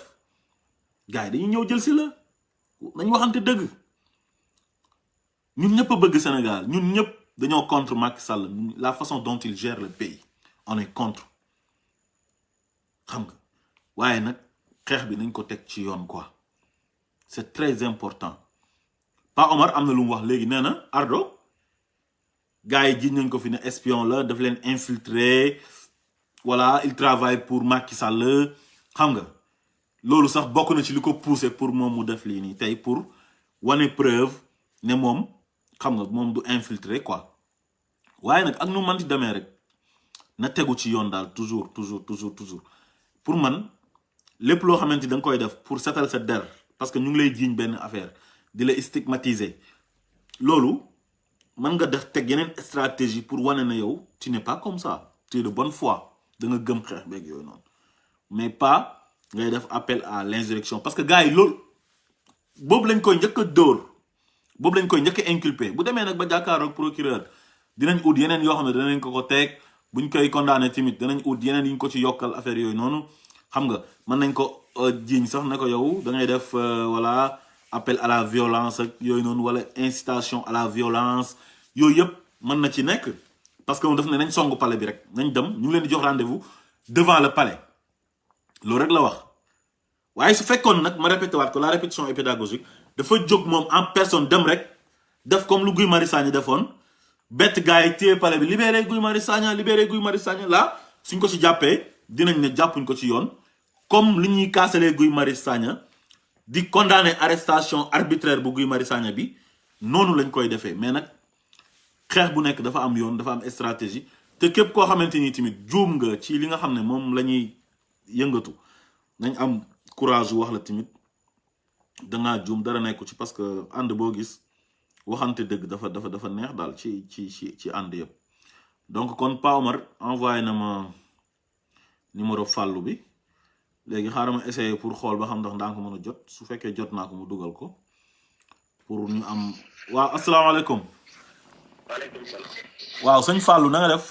gars yi dañuy ñëw jël si la nañ waxante dëgg ñun ñëpp a bëgg Sénégal ñun ñëpp dañoo contre Macky Sall la façon dont il gère le pays on est contre xam nga waaye nag xeex bi nañ ko teg ci yoon quoi c'est très important Pa Omar am na lu mu wax léegi nee na Ardo gars yi jiñ nañ ko fi ne espion la daf leen infiltrer voilà il travaille pour Macky Sall xam nga loolu sax bokk na ci li ko poussé pour moom mu def lii nii tey pour wane preuve ne moom xam nga moom du infiltrer quoi waaye nag ak nu manti demee rek na tegu ci yoon daal toujours pour man lépp loo xamante ni da nga koy def pour setal sa der parce que ñu ngi lay jiiñ benn affaire di la stigmatiser loolu mën nga def teg yeneen stratégie pour wane na yow tu n'es pas comme ça tu es de bonne foi da nga gëm xeex beeg yooyu noonu mais pas ngay def appel à l'insurrection parce que gars yi loolu boobu lañ koy njëkk a dóor boobu lañ koy njëkk a inculpé bu demee nag ba jàkkaaroog procureur dinañ ut yeneen yoo xam ne danañ ko teg buñ koy condamné tamit danañ ut yeneen yi ñu ko ci yokkal affaire yooyu noonu xam nga mën nañ ko jiiñ sax ne ko yow da ngay def voilà appel à la violence ak yooyu noonu wala incitation à la violence yooyu yëpp mën na ci nekk parce que moom daf ne nañ songu palais bi rek nañ dem ñu ngi leen di jox rendez-vous devant le palais loolu rek la wax waaye su fekkoon nag ma répété waat ko la répétition est pédagogique dafa jóg moom en personne dem rek def comme lu Guy Marius Sagna defoon bett gars yi téye palais bi libéré Guy Marius Sagna là suñ ko ci jàppee dinañ ne jàppuñ ko ci yoon comme li ñuy kaasalee Guy Marius Sagna di condamner arrestation arbitraire bu Guy Marius Sagna bi noonu lañ koy defee mais nag xeex bu nekk dafa am yoon dafa am stratégie te képp koo xamante ni tamit juum nga ci li nga xam ne moom la ñuy yëngatu nañ am courage wax la tamit dangaa juum dara nekku ci parce que ànd boo gis waxante dëgg dafa neex daal ci ànd yëpp donc kon Pa Omar envoyé na ma numéro fàllu bi léegi xaaral ma essayer pour xool ba xam ndax ndaa ko mën a jot su fekkee jot naa ko mu dugal ko pour ñu am waaw asalaamaaleykum. waaleykum salaam. waaw sëñ Fallou na nga def.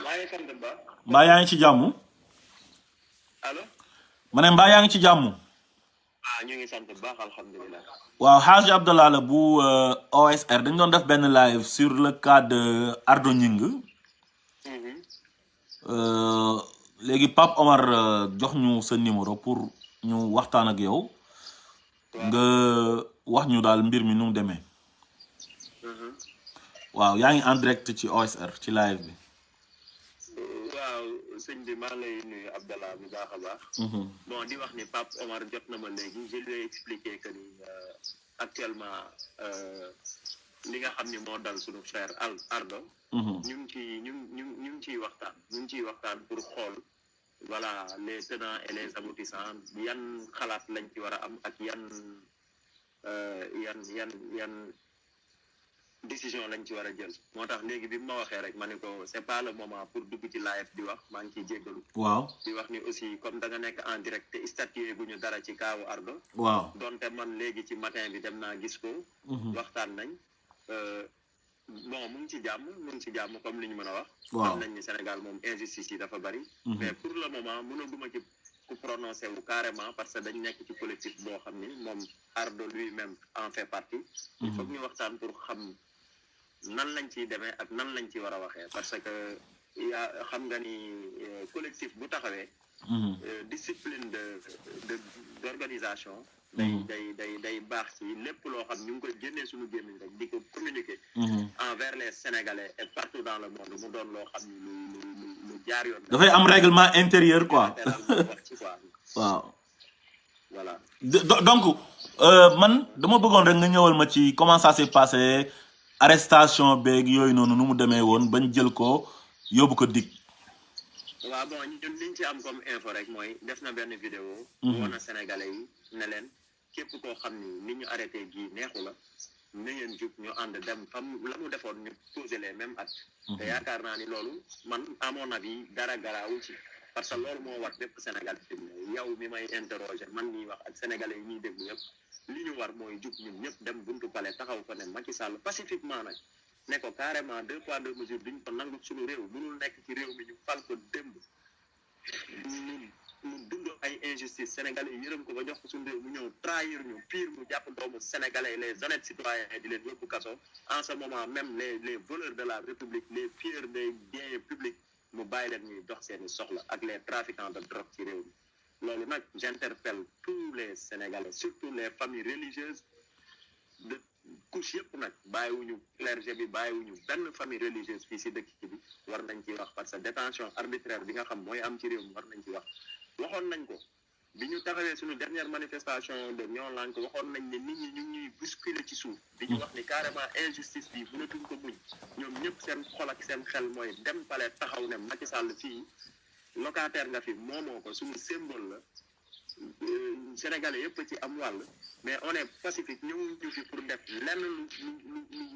maa ngi sant ba. mbaa yaa ngi ci jàmm. allo. ma ne mbaa yaa ngi ci jàmm. ñu ngi sant bu baax alhamdulilah. waaw Hadj Abdallah la bu OSR dañ doon def benn live sur le cas de Ardo Gningue. léegi Pape Omar jox ñu sa numéro pour ñu waxtaan ak yow. nga wax ñu daal mbir mi nu mu demee. waaw yaa ngi en direct ci OSR ci live bi. waaw sëñ bi maa lay nuyu Abdallah bu baax a baax. bon di wax ni Pape Omar jot na ma léegi je lui ai expliqué que ni actuellement li nga xam ni moo dal suñu frère Ardo. ñu ngi ciy waxtaan pour xool voilà les tenants et les aboutissants yan xalaat lañ ci war a am ak yan décision lañ ci war a jël moo tax léegi bi ma waxee rek ma ne ko c'est pas le moment pour dugg ci live di wax maa ngi ciy jéggalu. waaw di wax ni aussi comme da nga nekk en direct te statué gu ñu dara ci kaawu Ardo. waaw donte man léegi ci matin bi dem naa gis ko. waxtaan nañ. bon mu ngi ci jàmm comme li ñu mën a wax. waaw xam nañ ni Sénégal moom injustice yi dafa bari. mais pour le moment mënaguma ci ku prononcé wu carrément parce que dañ nekk ci collectif boo xam ni moom Ardo lui-même en fait partie. il faut ñu waxtaan pour xam nan lañ ciy demee ak nan lañ ci war a waxee parce que yaa xam nga ni collectif bu taxawee. discipline d'organisation. day baax ci lépp loo xam ñu ngi koy génnee suñu gémmiñ rek di ko communiquer. envers les Sénégalais et partout dans le monde mu doon loo xam ni lu jaar yoon. dafay am règlement intérieur quoi. wax ci quoi. waaw. voilà. donc man dama bëggoon rek nga ñëwal ma ci comment ça s'est passé arrestation beeg yooyu noonu nu mu demee woon bañ jël ko yóbbu ko dig. waaw bon ñun liñ ci am comme info rek mooy def na benn vidéo. woon na Sénégalais yi ne leen képp koo xam ni ñu arrêté gii neexu la na ngeen jug ñu ànd dem fam la mu defoon ñu poser les mêmes actes. te yaakaar naa ni loolu man à mon avis dara garaawu ci parce que loolu moo war bépp Sénégal fi yow mi may interroger man miy wax ak Sénégalais yi ñuy déglu yëpp li ñu war mooy jug ñun ñëpp dem buntu palais taxaw ko ne Macky Sall pacifiquement nag ne ko carrément 2 poids 2 mesures duñ ko nangu suñu réew mënul nekk ci réew mi ñu fal ko démb mu dund ay injustice sénégalais yërëm ko ba jox ko suñu réew mu ñëw trahir ñu pire mu jàpp doomu sénégalais les honnêtes citoyens di leen yóbbu kaso en ce moment même les voleurs de la république les pilleurs des biens publics mu bàyyi leen ñuy dox seeni soxla ak les trafiquants de drogue ci réew mi loolu nag j'interpelle tous les sénégalais surtout les familles religieuses de couche yëpp nag bàyyiwuñu clergé bi bàyyiwuñu benn famille religieuse fii si dëkk bi war nañ ci wax parce que détention arbitraire bi nga xam mooy am ci réew mi war nañ ci wax waxoon nañ ko bi ñu taxawee suñu dernière manifestation de Ñoo Lank waxoon nañ ne nit ñi ñu ñuy bousculer ci suuf di ñu wax ni carrément injustice bi mënatuñ ko muñ ñoom ñëpp seen xol ak seen xel mooy dem palais taxaw ne Macky Sall fii locataire nga fi moomoo ko suñu symbole la Sénégalais yëpp ci am wàll mais on est pacifique ñëwuñu fi pour def lenn lu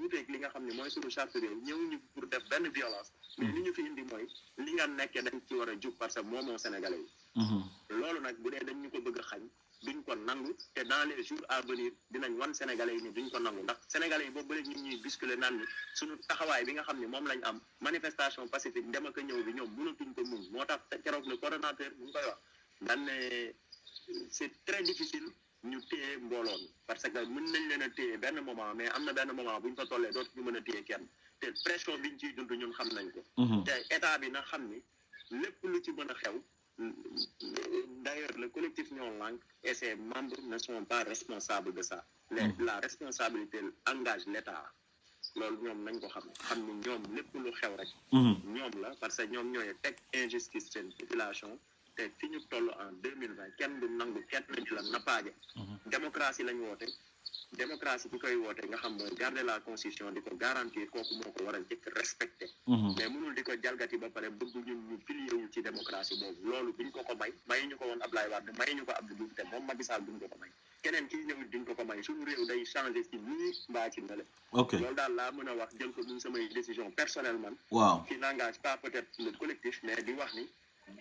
wuteeg li nga xam ne mooy suñu charte réew ñëwuñu pour def benn violence mais li ñu fi indi mooy li nga nekkee dañ ci war a jug parce que moomoo Sénégalais yi loolu nag bu dee dañ ñu ko bëgg a xañ duñ ko nangu te dans les jours à venir dinañ wan Sénégalais yi ni duñ ko nangu ndax Sénégalais yi boobu ba léegi ñu ñuy bousculer naan ni suñu taxawaay bi nga xam ne moom lañ am manifestation pacifique dem ak a ñëw bi ñoom mënatuñ ko muñ moo tax keroog le coordonnateur bu ñu koy wax daan ne c'est très difficile ñu téye mbooloo mi parce que mën nañ leen a téye benn moment mais am na benn moment bu ñu fa tollee dootu ñu mën a téye kenn te pression biñ ciy dund ñun xam nañ ko te état bi na xam ni lépp lu ci mën a xew D'ailleurs, le collectif Ñoo Lank et ses membres ne sont pas responsables de ça. La responsabilité engage l'État. loolu ñoom nañ ko xam ni ñoom lépp lu xew rek. ñoom la parce que ñoom ñooy teg injustice seen population te fi ñu toll en 2020 kenn du nangu kenn lañu la nappaaje. démocratie lañ woote. démocratie bi koy woote nga xam mooy garder la constitution di ko garantir kooku moo ko war a njëkk respecté. mais mënul di ko jalgati ba pare bëgg ñun ñu pilier wu ci démocratie boobu loolu duñ ko may ñu ko woon Ablaye Wade may ñu ko Abdou Diouf te moom Macky Sall duñ ko may keneen kii ñëw duñ ko may suñu réew day changé ci nii mbaa ci nale. ok loolu daal laa mën a wax jël ko muy samay décision personnellement. waaw qui n'engage pas peut-être le collectif mais di wax ni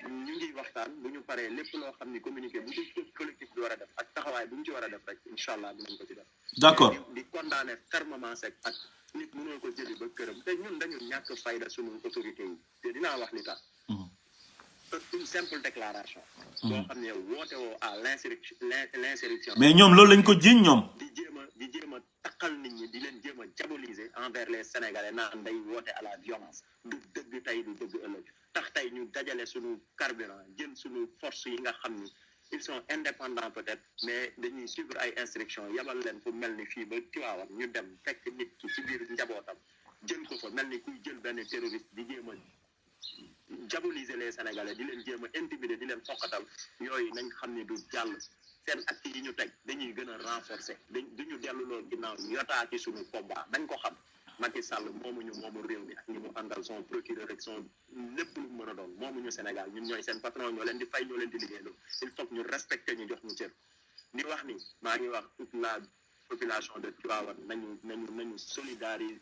ñu ngi waxtaan bu ñu paree lépp loo xam ni communiqué bu ci collectif bi war a def ak taxawaay bu ñu ci war a def rek incha allah dinañ ko ci def. d'accord di condamner fermement sec ak nit mënoo ko jëli ba këram te ñun dañu ñàkk fayda suñu autorité yi te dinaa wax li tax. une simple déclaration. boo xam ne yow woote woo à l'insurrection. mais ñoom loolu lañ ko jiiñ ñoom. di jéem a takkal nit ñi di leen jéem a diaboliser envers les Sénégalais naan day woote à la violence du dëgg tey du dëgg ëllëg tax tey ñu dajale suñu carburant jël suñu force yi nga xam ni ils sont indépendants peut-être mais dañuy suivre ay instructions yabal leen fu mel ni fii ba Tivaouane ñu dem fekk nit ki ci biir njabootam jël ko fa mel ni kuy jël benn terroriste di jéem a diaboliser les Sénégalais di leen jéem a intimider di leen foqatal yooyu nañ xam ni du jàll seen acte yi ñu teg dañuy gën a renforcer duñu delluloo ginnaaw yotaa ci suñu combat dañ ko xam Macky Sall moomu réew mi ak ñi mu àndal son procureur ak son lépp lu mën a doon moomuñu Sénégal ñun ñooy seen patron ñoo leen di fay ñoo leen di liggéeyloo il faut que ñu respecter ñu jox ñu cër di wax ni maa ngi wax toute la population de Tivaouane nañu solidariser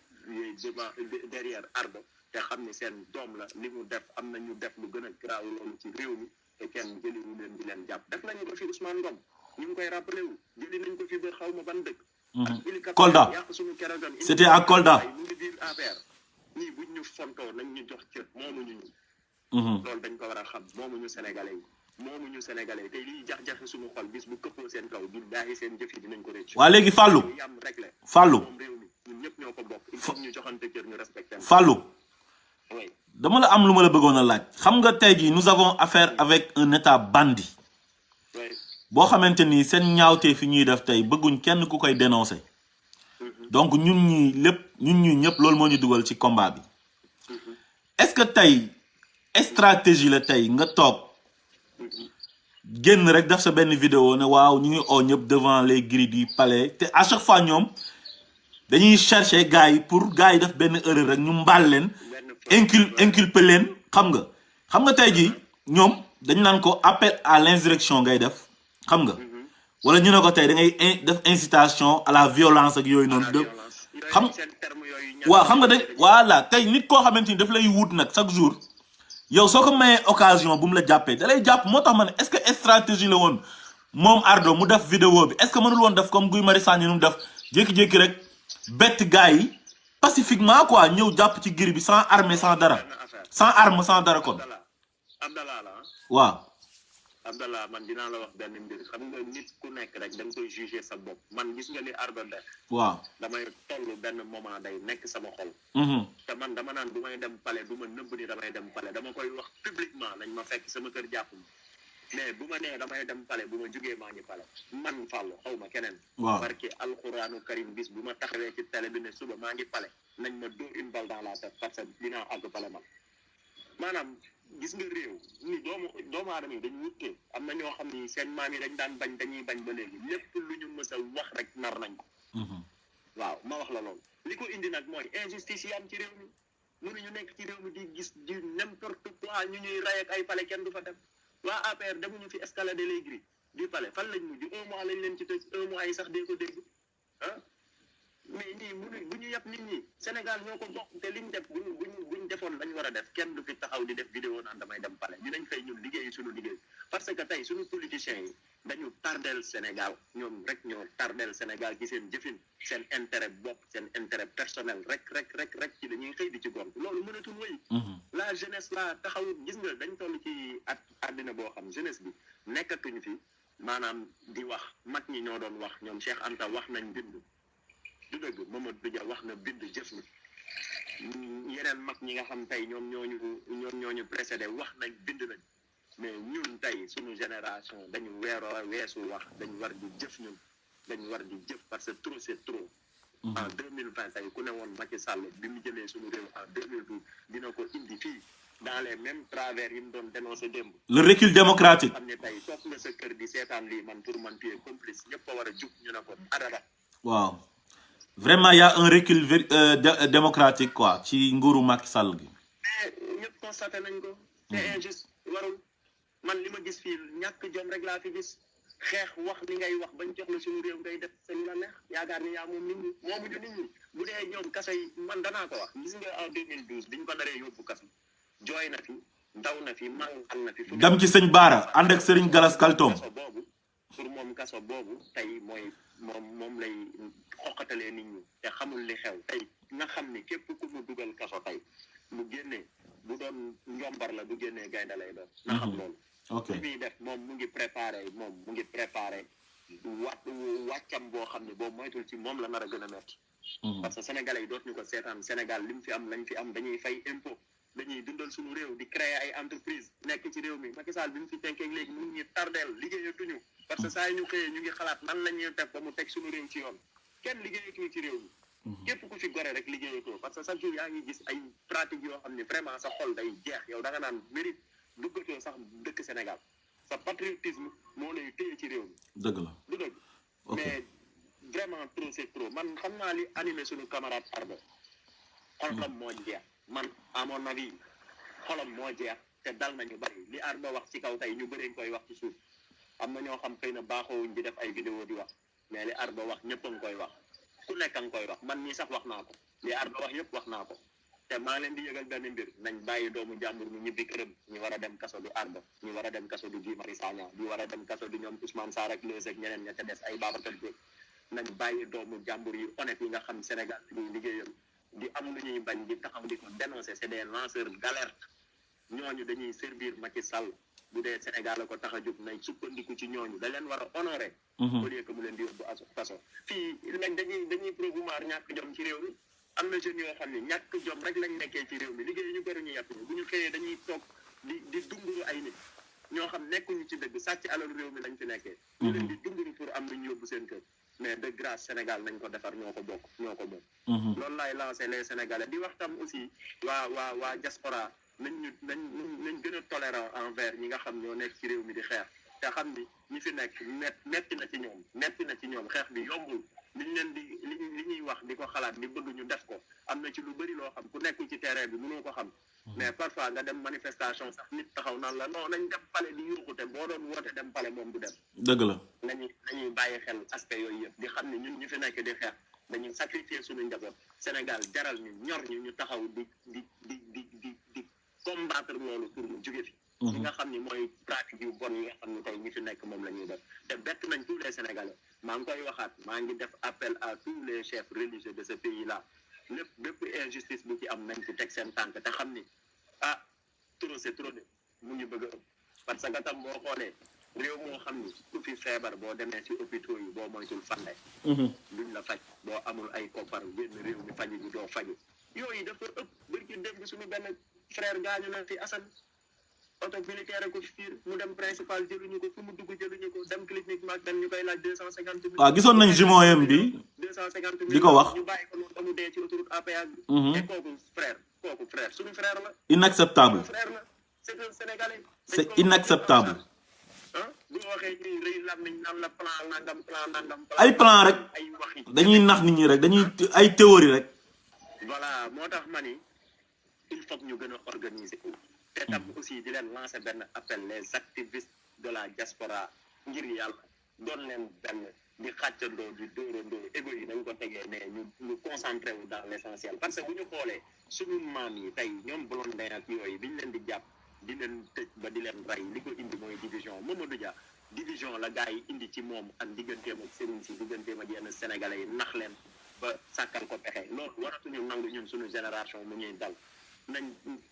derrière Ardo te xam ni seen doom la li mu def am na ñu def lu gën a garaaw loolu ci réew mi te kenn jëliwu leen di leen jàpp def nañu ko fi Ousmane Ngom ñu ngi koy rappelé wu jëli nañ ko fi ba xaw ma ban dëkk. Kolda c'était à Kolda. mu ngi biir APR ñii buñ ñu fontoo nañ ñu jox cër moomuñu ñu. loolu dañ ko war a xam moomuñu Sénégalais yi te liy jax-jaxe suñu xol bis bu këppoo seen kaw bi daayi seen jëf yi dinañ ko rëcc. waa léegi Fallou moom réew mi ñun ñëpp ñoo ko bokk il faut ñu joxante cër ñu respecté. Fallou oui. dama la am lu ma la bëggoon a laaj xam nga tey jii nous avons affaire avec un état bandit. oui. boo xamante ni seen ñaawtee fi ñuy def tey bëgguñ kenn ku koy dénoncer. donc ñun ñi ñëpp loolu moo ñu dugal ci combat bi. est-ce que tey stratégie la tey nga toog génn rek def sa benn vidéo ne waaw ñu ngi oo ñëpp devant les grilles du palais te à chaque fois ñoom dañuy chercher gars yi pour gars yi def benn erreur rek ñu mbaal leen inculper leen xam nga tey jii ñoom dañu naan ko appel à l'insurrection ngay def xam nga wala ñu ne ko tey da ngay def incitation à la violence ak yooyu noonu de xam nga de voilà tey nit koo xamante ni daf lay wut nag chaque jour yow soo ko mayee occasion bu mu la jàppee da lay jàpp moo tax ma ne est-ce que stratégie la woon moom Ardo mu def vidéo bi est-ce que mënul woon def comme Guy Marius Sagna nu mu def jékki-jékki rek bett gars yi pacifiquement quoi ñëw jàpp ci giri bi sans armée sans dara sans arme sans dara kon waaw. Abdallah man dinaa la wax benn mbir xam nga nit ku nekk rek da nga koy juger sa bopp man gis nga li Ardo def. waaw damay toll benn moment day nekk sama xol. te man dama naan du may dem palais du ma nëbb ni damay dem palais dama koy wax publiquement nañ ma fekk sama kër jàpp mais bu ma nee damay dem palais bu ma jugee maa ngi palais man Fallou xaw ma keneen. waaw barke alxuraanu karim bis bu ma taxawee ci télé bi ne suba maa ngi palais nañ ma dóor une balle dans la tête parce que dinaa àgg palais man maanaam. gis nga réew ni doomu aadama yi dañu wuttee am na ñoo xam ni seen maam yi dañ daan bañ dañuy bañ ba léegi lépp lu ñu mës a wax rek nar nañ ko. waaw ma wax la loolu. li ko indi nag mooy injustice yi am ci réew mi mënuñu nekk ci réew mi di gis di n'importe quoi ñu ñuy ray ak ay palais kenn du fa dem waa APR demuñu fi escalader les grilles du palais fan lañ mujj 1 mois lañ leen ci tëj 1 mois yi sax dee ko dégg ah. mais nii bu ñu yàpp nit ñi Sénégal ñoo ko bokk te liñ def buñ defoon lañ war a def kenn du fi taxaw di def vidéo naan damay dem palais dinañ fay ñun liggéey suñu liggéey parce que tey suñu politiciens yi dañu tardel Sénégal ñoom rek ñoo tardel Sénégal ci seen jëfin seen intérêt bopp seen intérêt personnel rek ci dañuy xëy di ci gont loolu mënatul wéy la jeunesse la taxaw gis nga dañ toll ci àddina boo xam jeunesse bi nekkatuñu fi maanaam di wax mag ñi ñoo doon wax ñoom Cheikh Anta wax nañ bind du dëgg Mamadou Dia wax na bind jëf ni yeneen mag ñi nga xam tey ñoom ñooñu précédé wax nañ bind nañ mais ñun suñu génération dañu weesu wax dañu war di jëf ñun dañu war di jëf parce que trop c'est trop. En 2020 tey ku ne woon Macky Sall bi mu jëlee suñu réew en 2012 dina ko indi fii dans les mêmes travers yi mu doon dénoncé démb. Le recul démocratique. xam ne tey toog nga sa kër di seetaan lii man pour man tu es complice ñëpp a war a jug ñu ne ko adada. waaw vraiment y a un recul démocratique quoi ci nguuru Macky Sall gi. mais ñëpp constaté nañ ko. c'est injuste warul man li ma gis fii ñàkk jom rek laa fi gis xeex wax li ngay wax bañ jox la suñu réew ngay def sa lu la neex yaakaar ni yaa moom nit ñi moomuñu nit ñi bu dee ñoom kaso yi man danaa ko wax gis nga en 2012 biñ ko naree yóbbu kaso jooy na fi daw na fi mangal na fi. dem ci sëñ Baara ànd ak Serigne Galas Kaltoom. kaso boobu pour moom kaso boobu tey mooy moom lay xoqatalee nit ñi te xamul li xew tey nga xam ni képp ku mu dugal kaso tey mu génnee bu doon njombar la bu génnee gaynde lay doon. nga xam loolu. ok li muy def moom mu ngi préparé wàccam boo xam ne boobu moytul ci moom la nar a gën a métti. parce que sénégalais yi dootuñu ko seetaan Sénégal li mu fi am lañ fi am dañuy fay impôt dañuy dundal suñu réew di créer ay entreprise nekk ci réew mi Macky Sall bi mu fi tenkee léegi mu ngi tardeel liggéeyatuñu parce que saa yu ñu xëyee ñu ngi xalaat nan la ñuy def ba mu teg suñu réew ci yoon kenn liggéeyatu ci réew mi. képp ku fi gore rek liggéeyatoo parce que chaque jour yaa ngi gis ay pratiques yoo xam ne vraiment sa xol day jeex yow da nga naan mérite duggatoo sax dëkk Sénégal sa patriotisme moo lay téye ci réew mi. dëgg la du dëgg. mais vraiment trop c'est trop man xam naa li animé suñu camarade Arba xolam moo jeex man à mon avis xolam moo jeex te dal nañu bari li Arba wax ci kaw tey ñu bëri koy wax ci suuf am na ñoo xam xëy na baaxoowuñ di def ay vidéo di wax mais li Arba wax ñëpp a ngi koy wax ku nekk a ngi koy wax man mii sax wax naa ko li Arba wax yëpp wax naa ko te maa leen di yëgal benn mbir nañ bàyyi doomu jàmbur ñu ñibbi këram ñu war a dem kaso du Arba ñu war a dem kaso du Guy Marius Sagna ñu war a dem kaso du ñoom Ousmane Sarr ak Leuz ak ñeneen ña ca des ay Babacar Diop nañ bàyyi doomu jàmbur yi honnête yi nga xam Sénégal ñuy liggéeyal di am lu ñuy bañ di taxaw di ko dénoncer c'est des lanceurs d'alerte ñooñu dañuy servir Macky Sall bu dee Sénégal la ko tax a jóg nañ sukkandiku ci ñooñu da leen war a honorer au lieu que mu leen di yóbbu kaso fii nag dañuy promouvoir ñàkk jom ci réew mi am na jeunes yoo xam ne ñàkk jom rek lañ nekkee ci réew mi liggéey ñu bëri ñu yàpp bu ñu xëyee dañuy toog di dunguru ay nit ñoo xam nekkuñu ci dëgg sàcc alalu réew mi lañ fi nekkee ñu leen di dunguru pour am lu ñu yóbbu seen kër mais de grâce Sénégal nañ ko defar ñoo ko bokk ñoo ko moom loolu laay lancé les Sénégalais di wax tam aussi waa diaspora nañ gën a tolérant envers ñi nga xam ñoo nekk ci réew mi di xeex te xam ni ñi fi nekk metti na ci ñoom xeex bi yombul liñ leen di li ñuy wax di ko xalaat di bëgg ñu def ko am na ci lu bëri loo xam ku nekkul ci terrain bi mënoo ko xam mais parfois nga dem manifestation sax nit taxaw naan la non nañ dem pale di yuuxute boo doon woote dem pale moom du dem dëgg la nañuy bàyyi xel aspect yooyu yëpp di xam ne ñun ñu fi nekk di xeex dañuy sacrifier suñu njaboot Sénégal jaral ñu ñor ñu taxaw di combattre loolu pour mu jóge fi li nga xam ni mooy pratique yu bon yi nga xam ni tey ñi fi nekk moom la ñuy def te bett nañ tous les Sénégalais maa ngi koy waxaat maa ngi def appel à tous les chefs religieux de ce pays là bépp injustice bu ci am nañ ci teg seen tànk te xam ni trop c'est trop de mu ngi bëgg a ëpp parce que tam boo xoolee réew moo xam ni ku fi feebar boo demee ci hôpitaux yi boo moytul fande duñ la faj boo amul ay koppar génn réew mi faju bi doo faju yooyu dafa ëpp bërki démb suñu benn frère gaañu na fi Assane auto militaire ko fiir mu dem principal jëluñu ko fu mu dugg jëluñu ko dem clinique mag dem ñu koy laaj 250 000 waaw gisoon nañ jumeau bi 250 000 di ko wax ñu bàyyi ko noonu ba mu dee ci autoroute à péage bi te kooku frère suñu frère la inacceptable frère la c'est un Sénégalais c'est inacceptable bu waxee ñuy rëy lam nañ naan la plan nangam ay plan rek ay waxi dañuy nax nit ñi rek dañuy ay théorie rek voilà moo tax ma ni il faut ñu gën a organiser te tam aussi di leen lancer benn appel les activistes de la diaspora ngir yàlla doon leen benn di xàccandoo di dóorandoo égo yi nañ ko tegee ne ñu concentré wu dans l'essentiel parce que bu ñu xoolee suñu maam yi tey ñoom Blondin ak yooyu bi ñu leen di jàpp di leen tëj ba di leen rey li ko indi mooy division Mamadou Dia division la gars yi indi ci moom ak digganteem ak sëriñ si digganteem ak yenn sénégalais yi nax leen ba sàkkal ko pexe loolu waratuñu nangu ñun suñu génération mu ñuy dal nañ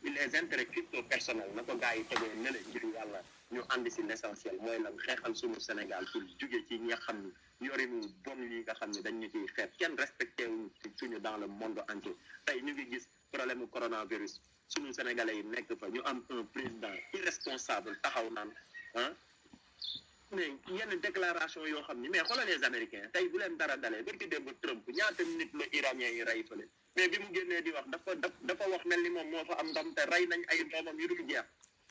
les intérêts crypto personnels na ko gars yi tegee ne la ngir yàlla ñu ànd si l'essentiel mooy lan xeexal suñu Sénégal pour jóge ci ñi nga xam ni yorinu bon yi nga xam ne dañ ñu ciy xeet kenn respecté wuñu suñu dans le monde entier tey ñu ngi gis problème mu coronavirus suñu sénégalais yi nekk fa ñu am un président irresponsable taxaw naan ah mais yenn déclaration yoo xam ni mais xoolal les américains tey bu leen dara dalee barki démb Trump ñaata nit la iranien yi rey fële mais bi mu génnee di wax dafa wax mel ni moom moo fa am ndam te rey nañ ay doomam yu dul jeex.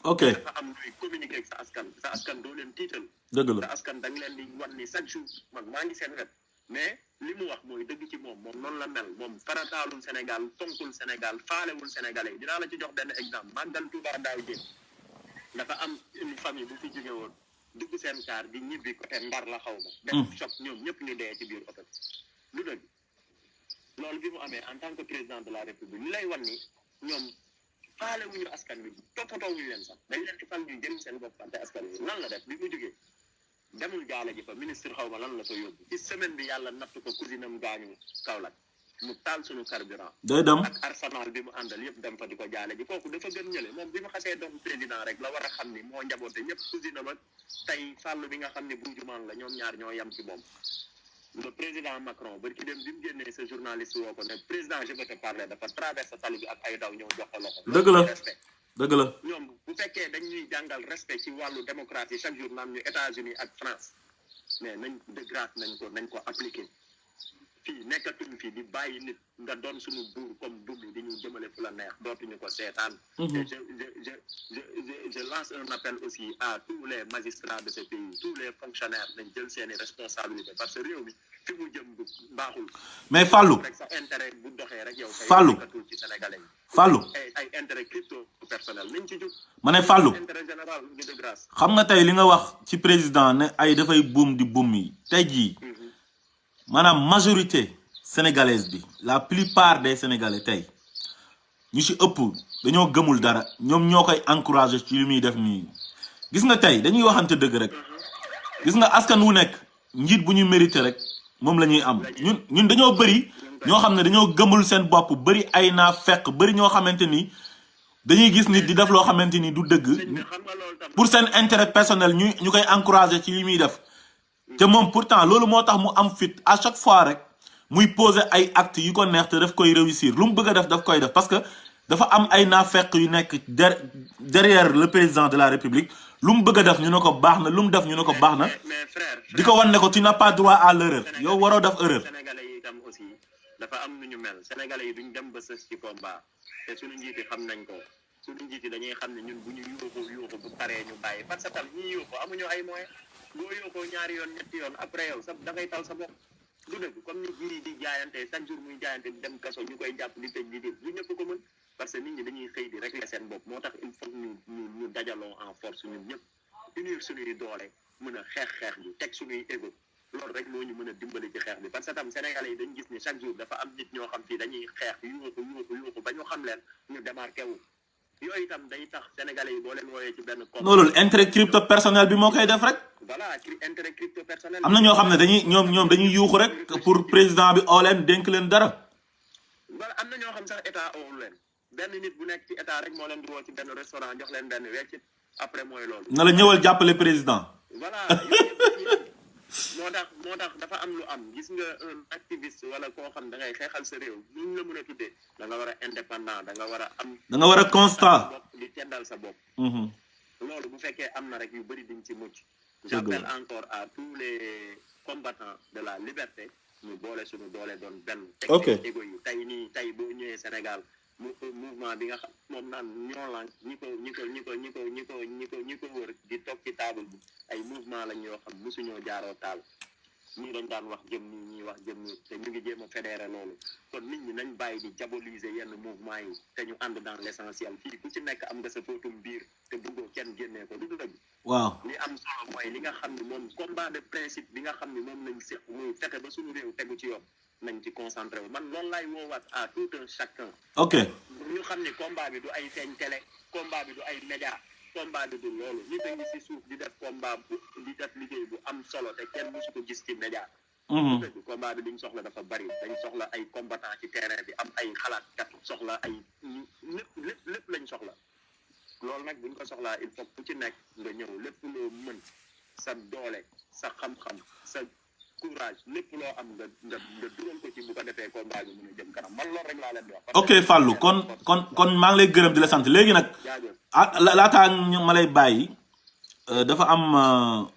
ok dafa am luy communiquer ak sa askan doo leen tiital. dëgg la sa askan da nga leen di wan ni chaque jour man maa ngi seen wet mais li mu wax mooy dëgg ci moom noonu la mel moom farataalul Sénégal fonkul Sénégal faalewul Sénégalais dinaa la ci jox benn exemple màggal Touba daaw jéem dafa am une famille bu fi jóge woon dugg seen kaar di ñibbi côté Ndar la xaw ma. def choc ñoom ñëpp ñu dee ci biir oto lu dëgg loolu bi mu amee en tant que président de la République li lay wan ni ñoom faale wuñu askan wi toppatoo wuñu leen sax dañ leen di fal ñu jëm seen bopp fante askan wi nan la def bi mu jógee demul gaale ji fa ministre xaw ma lan la fa yóbbu ci semaine bi yàlla natt ko cousine am gaañu Kaolack mu taal suñu carburant day dem ak arsenal bi mu àndal yëpp dem fa di ko jaale ji kooku dafa gën ñële moom bi mu xasee doon président rek la war a xam ni moo njaboote ñëpp cousine am ak tey fàllu bi nga xam ne bu jumaan la ñoom ñaar ñoo yem ci moom le président Macron bari ki dem bi mu génnee sa journaliste woo ko ne président je veux te parler dafa traversé tali bi ak ay daw ñëw jox ko loxo dëgg la respect dëgg la ñoom bu fekkee dañuy jàngal respect ci wàllu démocratie chaque jour naan ñu États-Unis ak France mais nañ de grâce nañ ko appliquer fii nekkatuñ fii di bàyyi nit nga doon suñu buur comme dugg di ñu jëmale fu la neex dootuñu ko seetaan. et je lance un appel aussi à tous les magistrats de ce pays tous les fonctionnaires nañ jël seeni responsabilités parce que réew mi fi mu jëm bu baaxul. mais Fallou rek sa intérêt bu doxee rek yow. Fallou nekkatul ci sénégalais yi. Fallou ay intérêt crypto personnel nañ ci jóg. ma ne Fallou intérêt général bi de grâce. xam nga tey li nga wax ci président ne ay dafay buum di buum yi tey jii maanaam majorité sénégalaise bi la plupart des sénégalais tey ñu ci ëpp dañoo gëmul dara ñoom ñoo koy encouragé ci li muy def nii gis nga tey dañuy waxante dëgg rek gis nga askan wu nekk njiit bu ñu mérité rek moom la ñuy am ñun dañoo bëri ñoo xam ne dañoo gëmul seen bopp bëri ay naa fekk bëri ñoo xamante ni dañuy gis nit di def loo xamante ni du dëgg pour seen intérêt personnel ñu koy encouragé ci li muy def te moom pourtant loolu moo tax mu am fit à chaque fois rek muy poser ay actes yu ko neex te daf koy réussir lu mu bëgg a def daf koy def parce que dafa am ay naafeq yu nekk derrière le président de la République lu mu bëgg a def ñu ne ko baax na lu mu def ñu ne ko baax na di ko wan ne ko tu n'as pas droit à l'erreur yow waroo def erreur. Sénégalais yi itam aussi dafa am nu ñu mel Sénégalais yi duñ dem ba sës ci combat te suñu njiit yi xam nañ ko suñu njiit yi dañuy xam ne ñun bu ñu yuuxu bu paree ñu bàyyi parce que tam ñi yuuxu amuñu ay moyens boo yuuxoo ñaari yoon ñetti yoon après yow sa da ngay tal sa bopp du dëgg comme nit ñi di jaayante chaque jour muy jaayante di dem kaso ñu koy jàpp di tëj di def lu ñëpp ko mën parce que nit ñi dañuy xëy di régler seen bopp moo tax il faut ñu dajaloo en force ñun ñëpp unir suñuy doole mën a xeex bi teg suñuy égo loolu rek moo ñu mën a dimbali ci xeex bi parce que tam Sénégalais yi dañu gis ni chaque jour dafa am nit ñoo xam fii dañuy xeex yuuxu ba ñu xam leen ñu démarqué wu yooyu itam day tax Sénégalais yi boo leen wooyee ci benn non loolu intérêt crypto personnel bi moo koy def rek. voilà intérêt crypto personnel. am na ñoo xam ne ñoom dañuy yuuxu rek pour président bi oo leen dénk leen dara. voilà am na ñoo xam sax état oowul leen benn nit bu nekk ci état rek moo leen di woo ci benn restaurant jox leen benn weccit après mooy loolu. na la ñëwal jàppale président. voilà moo tax dafa am lu am gis nga un activiste wala koo xam da ngay xeexal sa réew ñu la mën a tuddee da nga war a indépendant da nga war a am. da nga war a constant di teddal sa bopp. loolu bu fekkee am na rek yu bëri diñ ci mucc. j'appelle encore à tous les combattants de la liberté ñu boole suñu doole doon benn. ok teg égo yi tey boo ñëwee Sénégal mouvement bi nga xam moom naan ñoo lànk ñi ko wër di toog ci table bi ay mouvement lañ yoo xam mosuñoo jaaroo taal ñii dañ daan wax jëm nii ñii wax jëm nii te ñu ngi jéem a fédéré loolu kon nit ñi nañ bàyyi di diaboliser yenn mouvement yi te ñu ànd dans l'essentiel fii ku ci nekk am nga sa fóotum biir te bëggoo kenn génnee ko du dëgg. waaw li am solo mooy li nga xam ne moom combat de principe bi nga xam ne moom lañ seq muy fexe ba suñu réew tegu ci yoon nañ ci concentré wu man loolu laay woowaat à tout un chacun. ok ñu xam ne combat bi du ay feeñ télé combat bi du ay média combat bi du loolu nit a ngi si suuf di def combat di def liggéey bu am solo te kenn musu ko gis ci média. dëgg combat bi liñ soxla dafa bari dañ soxla ay combattant ci terrain bi am ay xalaatkat soxla ay lépp lañ soxla loolu nag buñ ko soxlaa il faut ku ci nekk nga ñëw lépp loo mën sa doole sa xam-xam sa courage lépp loo am nga dugal ko ci bu ko defee combat bi mën a jëm kanam man loolu rek laa leen di wax. ok Fallou kon maa ngi lay gërëm di la sant léegi nag laataa ma lay bàyyi dafa am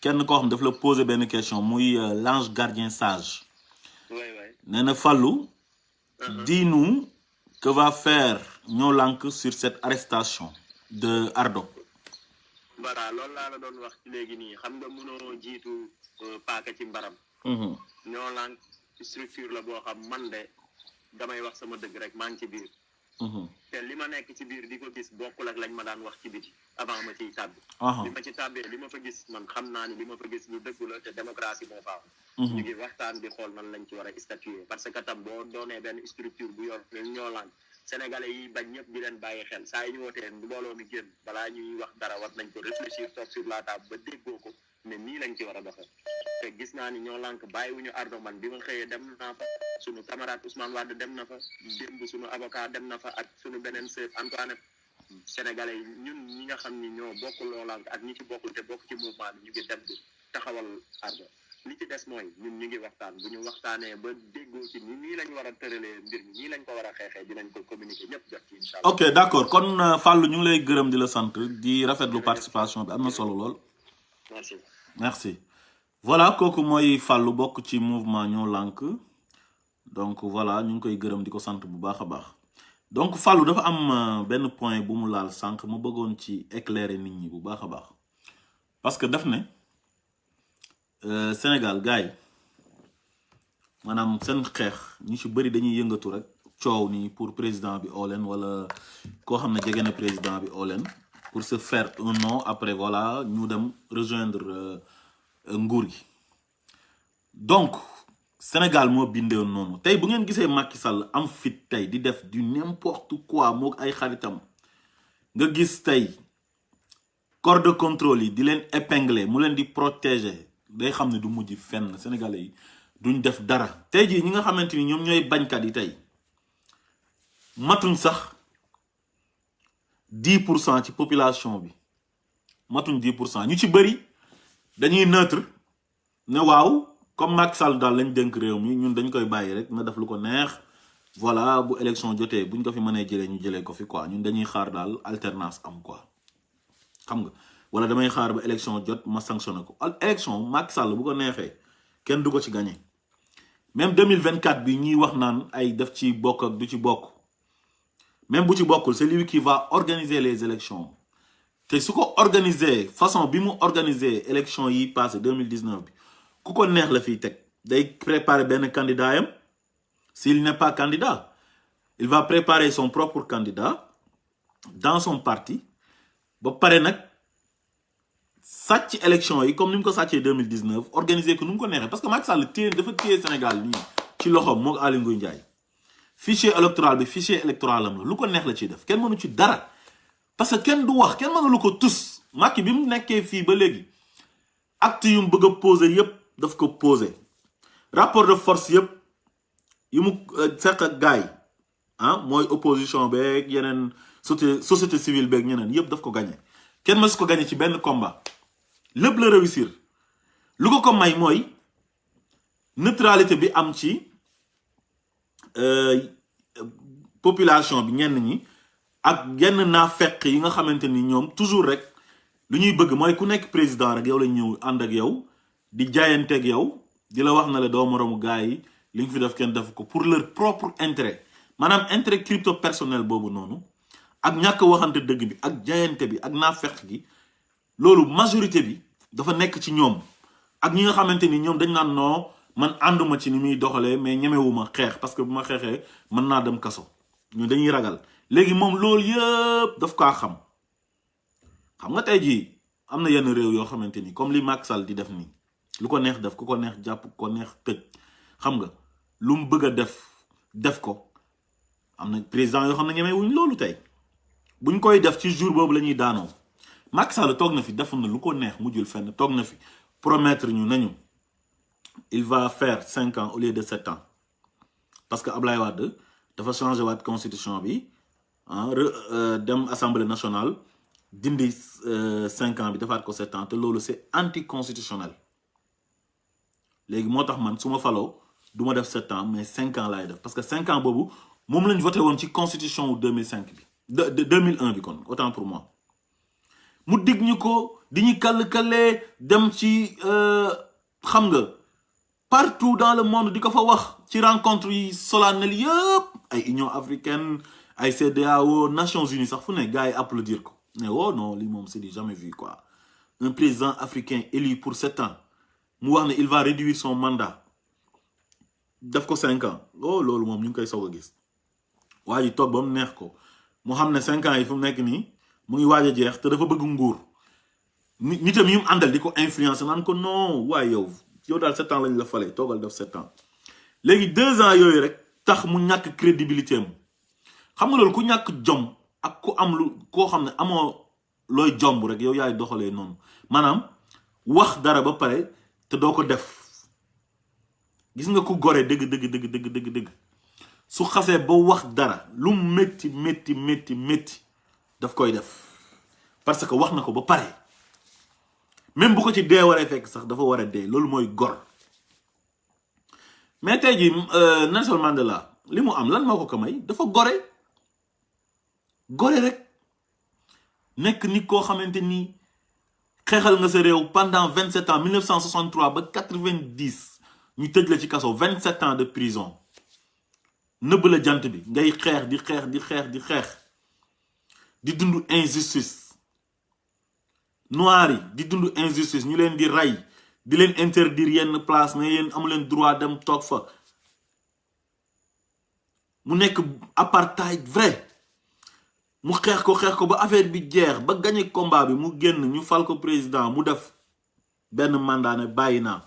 kenn koo xam daf la poser benn question muy l'ange gardien sage. oui. nee na Fallou. dis-nous que va faire Ñoo Lank sur cette arrestation de Ardo. voilà loolu laa la doon wax ci léegi nii xam nga mënoo jiitu paaka ci mbaram. Ñoo Lank structure la boo xam man de damay wax sama dëgg rek maa ngi ci biir. te li ma nekk ci biir di ko gis bokkul ak lañ ma daan wax ci biti avant ma ciy tàbbi. li ma ci tàbbee li ma fa gis man xam naa ni li ma fa gis lu dëggu la te démocratie moo faaw. ñu ngi waxtaan di xool nan lañ ci war a statuer parce que tam boo doonee benn structure bu yor Ñoo Lank sénégalais yi bañ ñëpp di leen bàyyi xel saa yi ñu wootee mbooloo mi génn balaa ñuy wax dara war nañ ko réfléchir toog sur la table ba déggoo ko ne nii lañ ci war a doxee te gis naa ni Ñoo Lank bàyyiwuñu Ardo man bi ma xëyee dem naa fa suñu camarade Ousmane Wade dem na fa démb suñu avocat dem na fa ak suñu beneen sœur Antoinette sénégalais yi ñun ñi nga xam ni ñoo bokk Ñoo Lank ak ñi ci bokkul te bokk ci mouvement bi ñu ngi dem di taxawal Ardo li ci des mooy ñun ñu ngi waxtaan bu ñu waxtaanee ba déggoo ci nii lañ war a tëralee mbir mi nii lañ ko war a xeexee dinañ ko communiquer ñëpp jot ci incha allah. ok d'accord kon Fallou ñu ngi lay gërëm di la sant di rafetlu participation bi am na solo lool. merci voilà kooku mooy Fallou bokk ci mouvement Ñoo Lank donc voilà ñu ngi koy gërëm di ko sant bu baax a baax donc Fallou dafa am benn point bu mu laal sànq ma bëggoon ci éclairer nit ñi bu baax a baax parce que daf ne Sénégal gars yi maanaam seen xeex ñu ci bëri dañuy yëngatu rek coow ni pour président bi oo leen wala koo xam ne jege na président bi oo leen pour se faire un nom après voilà ñu dem rejoindre nguur gi donc Sénégal moo bindewoon noonu tey bu ngeen gisee Macky Sall am fit tey di def du n'importe quoi moog ay xaritam nga gis tey corps de contrôle yi di leen épingler mu leen di protéger day xam ne du mujj fenn Sénégalais yi duñ def dara tey jii ñi nga xamante ni ñoom ñooy bañkat yi tey matuñ sax 10% ci population bi matuñ 10% ñu ci bëri dañuy neutre ne waaw comme Macky Sall daal lañ dénk réew mi ñun dañ koy bàyyi rek na def lu ko neex voilà bu élection jotee buñ ko fi mënee jëlee ñu jëlee ko fi quoi ñun dañuy xaar daal alternance am quoi xam nga wala damay xaar ba élection jot ma sanctionné ko élection Macky Sall bu ko neexee kenn du ko ci gagné même 2024 bi ñuy wax naan ay def ci bokk ak du ci bokk même bu ci bokkul c'est lui qui va organiser les élections te su ko organiser façon bi mu organiser élection yi passé 2019 bi ku ko neex la fiy teg day préparer benn candidat yam s'il n'est pas candidat il va préparer son propre candidat dans son parti ba pare nag sàcc élection yi comme ni mu ko sàccee 2019 organiser ko nu mu ko neexee parce que Macky Sall dafa téye Sénégal nii ci loxoom moog Aly Ngouille Ndiaye fichier électoral bi fichier électoral am la lu ko neex la ciy def kenn mënu ci dara parce que kenn du wax kenn mënu lu ko tus Macky bi mu nekkee fii ba léegi acte yu mu bëgg a poser yépp daf ko poser rapport de force yépp yu mu seq ak gars yi mooy opposition beeg yeneen société civile beeg ñeneen yépp daf ko gagné kenn mësu ko gagné ci benn combat lépp la réussir lu ko may mooy neutralité bi am ci population bi ñenn ñi ak yenn naafeq yi nga xamante ni ñoom toujours rek lu ñuy bëgg mooy ku nekk président rek yow lañ ñëw ànd ak yow di jaayanteeg yow di la wax na la doo moromu gars yi li nga fi def kenn def ko pour leur propre intérêt maanaam intérêt crypto personnel boobu noonu ak ñàkk waxante dëgg bi ak jaayante bi ak naafeq gi loolu majorité bi dafa nekk ci ñoom ak ñi nga xamante ni ñoom dañ naan non man ànduma ci ni muy doxalee mais ñemewuma xeex parce que bu ma xeexee mën naa dem kaso ñu dañuy ragal léegi moom loolu yëpp daf kaa xam nga tey jii am na yenn réew yoo xamante ni comme li Macky Sall di def nii lu ko neex def ku ko neex jàpp ko neex tëj xam nga lu mu bëgg a def ko am na président yoo xam ne ñemewuñ loolu tey buñ koy def ci jour boobu la ñuy daanoo Macky Sall toog na fi defoon na lu ko neex mujjul fenn toog na fi promettre ñu nañu il va faire 5 ans au lieu de 7 ans parce que Ablaye Wade dafa changé waat constitution bi dem assemblée nationale dindi 5 ans bi defaat ko 7 ans te loolu c'est anticonstitutionnel léegi moo tax man su ma faloo du ma def 7 ans mais 5 ans laay def parce que 5 ans boobu moom lañ voté woon ci constitution wu 2005 bi de 2001 bi kon autant pour moi mu dig ñu ko di ñu kall-kallee dem ci xam nga partout dans le monde di ko fa wax ci rencontre yi solennelles yëpp ay Union africaine ay CEDEAO Nations Unies sax fu ne gars yi applaudir ko mais oh non lii moom c'est du jamais vu quoi un président africain élu pour 7 ans mu wax ne il va réduire son mandat def ko 5 ans oh loolu moom ñu ngi koy soog a gis waa ji toog ba mu neex ko mu xam ne 5 ans yi fu mu nekk nii mu ngi waaj a jeex te dafa bëgg nguur nitam yi mu àndal di ko influencer naan ko non waaye yow daal 7 ans lañ la fale toogal def 7 ans léegi 2 ans yooyu rek tax mu ñàkk crédibilité am xam nga loolu ku ñàkk jom ak ku am lu koo xam ne amoo looy jomb rek yow yaay doxalee noonu maanaam wax dara ba pare te doo ko def gis nga ku gore dëgg su xasee ba wax dara lu métti daf koy def parce que wax na ko ba pare même bu ko ci dee waree fekk sax dafa war a dee loolu mooy gor mais tey jii Nelson Mandela li mu am lan moo ko may dafa gore rek nekk nit koo xamante ni xeexal nga sa réew pendant 27 ans 1963 ba 90 ñu tëj la ci kaso 27 ans de prison nëbb la jant bi ngay xeex di dund injustice noir yi di dund injustice ñu leen di rey di leen interdire yenn place ne yéen amu leen droit dem toog fa mu nekk apartheid vrai mu xeex ko ba affaire bi jeex ba gagné combat bi mu génn ñu fal ko président mu def benn mandat ne bàyyi naa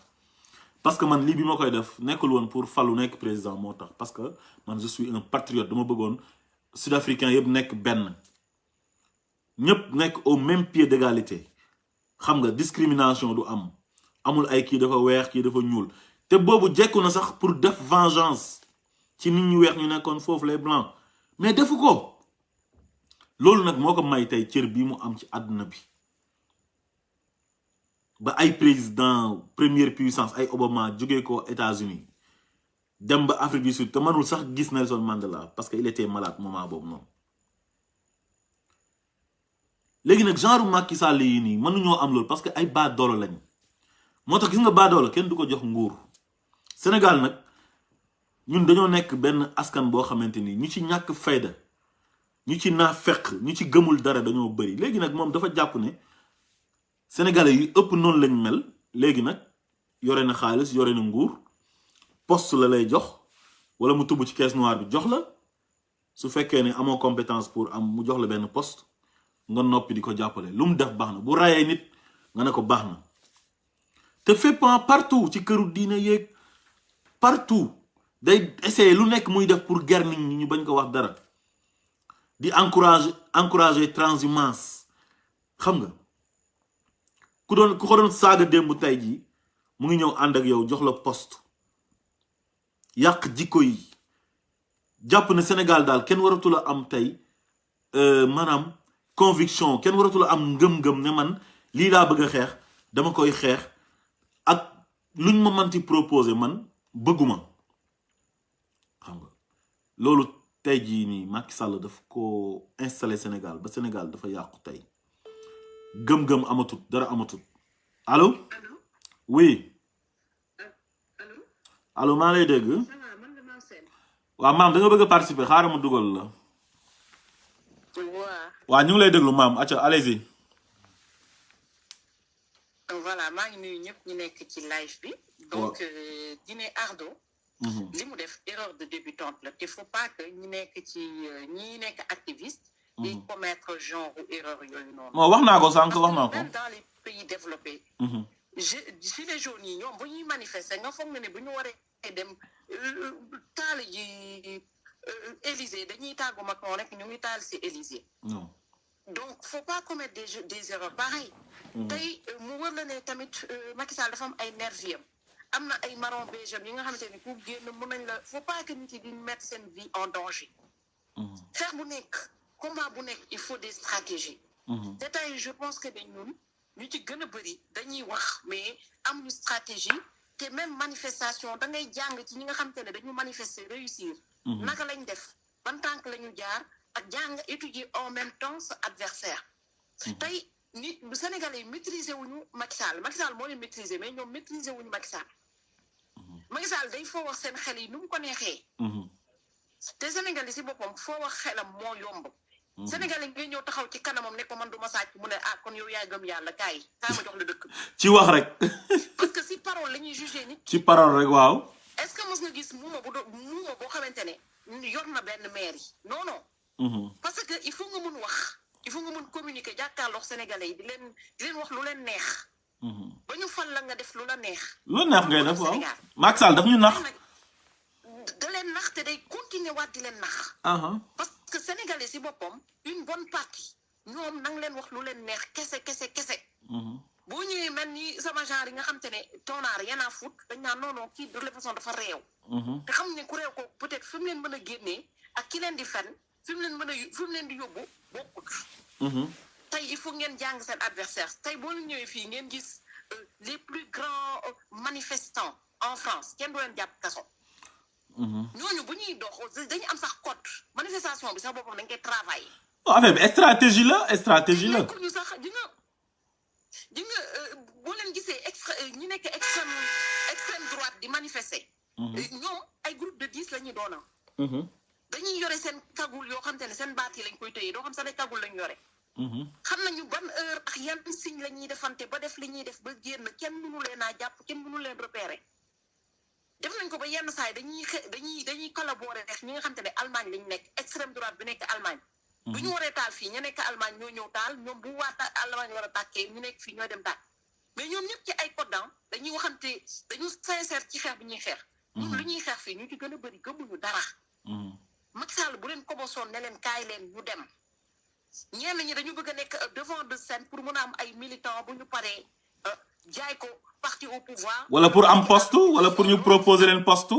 parce que man lii bi ma koy def nekkul woon pour falu nekk président moo tax parce que man je suis un patriote dama bëggoon sud-africain yëpp nekk benn ñëpp nekk au même pied d'égalité xam nga discrimination du am amul ay kii dafa weex kii dafa ñuul te boobu jekku na sax pour def vengeance ci nit ñu weex ñu nekkoon foofu les blancs mais defu ko loolu nag moo ko may tey cër bii mu am ci àdduna bi ba ay président première puissance ay Obama jógee ko États-Unis dem ba Afrique du Sud te mënul sax gis Nelson Mandela parce que il était malade moment boobu noonu léegi nag genre Macky Sall yi nii mënuñoo am loolu parce que ay baadoolo lañ moo tax gis nga baadoolo kenn du ko jox nguur Sénégal nag ñun dañoo nekk benn askan boo xamante ni ñu ci ñàkk fayda ñu ci naafeq ñu ci gëmul dara dañoo bëri léegi nag moom dafa jàpp ne sénégalais yu ëpp noonu lañ mel léegi nag yore na xaalis yore na nguur poste la lay jox wala mu tubb ci caisse noire bi jox la su fekkee ne amoo compétence pour am mu jox la benn poste nga noppi di ko jàppale lu mu def baax na bu rayee nit nga ne ko baax na te fépp partout ci këru diine yeeg partout day essayer lu nekk muy def pour ger nit ñi ñu bañ ko wax dara di encourager transhumance xam nga ku ko doon saaga démb tey jii mu ngi ñëw ànd ak yow jox la poste yàq jikko yi jàpp ne Sénégal daal kenn waratu la am tey maanaam conviction kenn waratu la am ngëm-ngëm ne man lii laa bëgg a xeex dama koy xeex ak luñ ma manti proposer man bëgguma xam nga loolu tey jii nii Macky Sall daf ko installé Sénégal ba Sénégal dafa yàqu tey gëm-gëm amatut dara amatut allo oui allo maa lay dégg waaw maam da nga bëgg a participer xaaral ma dugal la waaw ñu ngi lay déglu maam acca allez-y voilà maa ngi nuyu ñëpp ñu nekk ci live bi donc Dine Ardo li mu def erreur de débutante la te faut pas que ñi nekk activiste di commettre genre erreur yooyu noonu wax naa ko sànq wax naa ko même dans les pays développés gilets jaunes yi ñoom bu ñuy manifester nga foog ne bu ñu waree dem taal ji Élysée dañuy tàggu Macron rek ñu ngi taal si Élysée donc faut pas commettre des erreurs pareilles tey mu wër la ne tamit Macky Sall dafa am ay nervis am na ay marron beige yi nga xamante ni pour génn mën nañ la faut pas que nit yi di mettre seen vie en danger faire bu nekk combat bu nekk il faut des stratégies te tey je pense que ñun ñu ci gën a bëri dañuy wax mais amuñu stratégie te même manifestation da ngay jàng ci ñi nga xamante ne dañu manifester réussir naka lañ def ban tànk la ñu jaar ak jàng étudier en même temps sa adversaire tey nit Sénégalais maîtriser wuñu Macky Sall moo leen maîtriser mais ñoom maîtriser wuñu Macky Sall Macky Sall day foo wax seen xel yi nu mu ko neexee te Sénégalais si boppam foo wax xelam moo yomb Sénégalais ngay ñëw taxaw ci kanamam ne ko man du ma sàcc mu ne ah kon yow yaay gëm yàlla kaay ma jox la dëkk ci wax rek parce que si parole la ñuy jugé nit ci parole rek waaw est-ce que mos nga gis muuma boo xamante ne yor na benn maire yi non parce que il faut nga mun wax il faut nga mun communiquer jàkkaarloog Sénégalais yi di leen wax lu leen neex ba ñu fal la nga def lu la neex ngay def waaw Macky Sall daf ñu nax da leen nax te day continuer waat di leen nax parce que Sénégalais si boppam une bonne partie ñoom nang leen wax lu leen neex kese boo ñëwee mel ni sama genre yi nga xam te ne tonaar rien à foutre dañ naan non kii de toute façon dafa réew te xam ne ku réew ko peut-être fi mu leen mën a génnee ak ki leen di fen fi mu leen di yóbbu bokkut tey il faut ngeen jàng seen adversaire tey boo ñëwee fii ngeen gis les plus grands manifestants en France kenn du leen jàpp kaso ñooñu bu ñuy dox dañu am sax code manifestation bi sax boppam dañ koy travailler affaire bi stratégie la ñu sax di nga boo leen gisee ñu nekk extrême droite di manifester ñoom ay groupe de 10 la ñuy doona dañuy yore seen kagul yoo xam te ne seen baat yi lañ koy tëyee doo xam sax ne kagul lañ yore xam nañu ban heure ak yan signe la ñuy defante ba def li ñuy def ba génn kenn mënu leen a jàpp kenn mënu leen repérer def nañ ko ba yenn saa yi dañuy collaborer rek ñi nga xam te ne Allemagne lañ nekk extrême droite bi nekk Allemagne bu ñu waree taal fii ñu nekk Allemagne ñoo ñëw taal ñoom bu waa Allemagne war a tàkkee ñu nekk fii ñooy dem taal mais ñoom ñëpp ci ay code dañuy waxante dañu sincère ci xeex bi ñuy xeex ñun lu ñuy xeex fii ñu ci gën a bëri gëmuñu dara Macky Sall bu leen kobosoon ne leen kaay leen ñu dem ñenn ñi dañu bëgg a nekk devant de scène pour mën a am ay militants bu ñu paree jaay ko parti au pouvoir wala pour am poste wala pour ñu proposer leen poste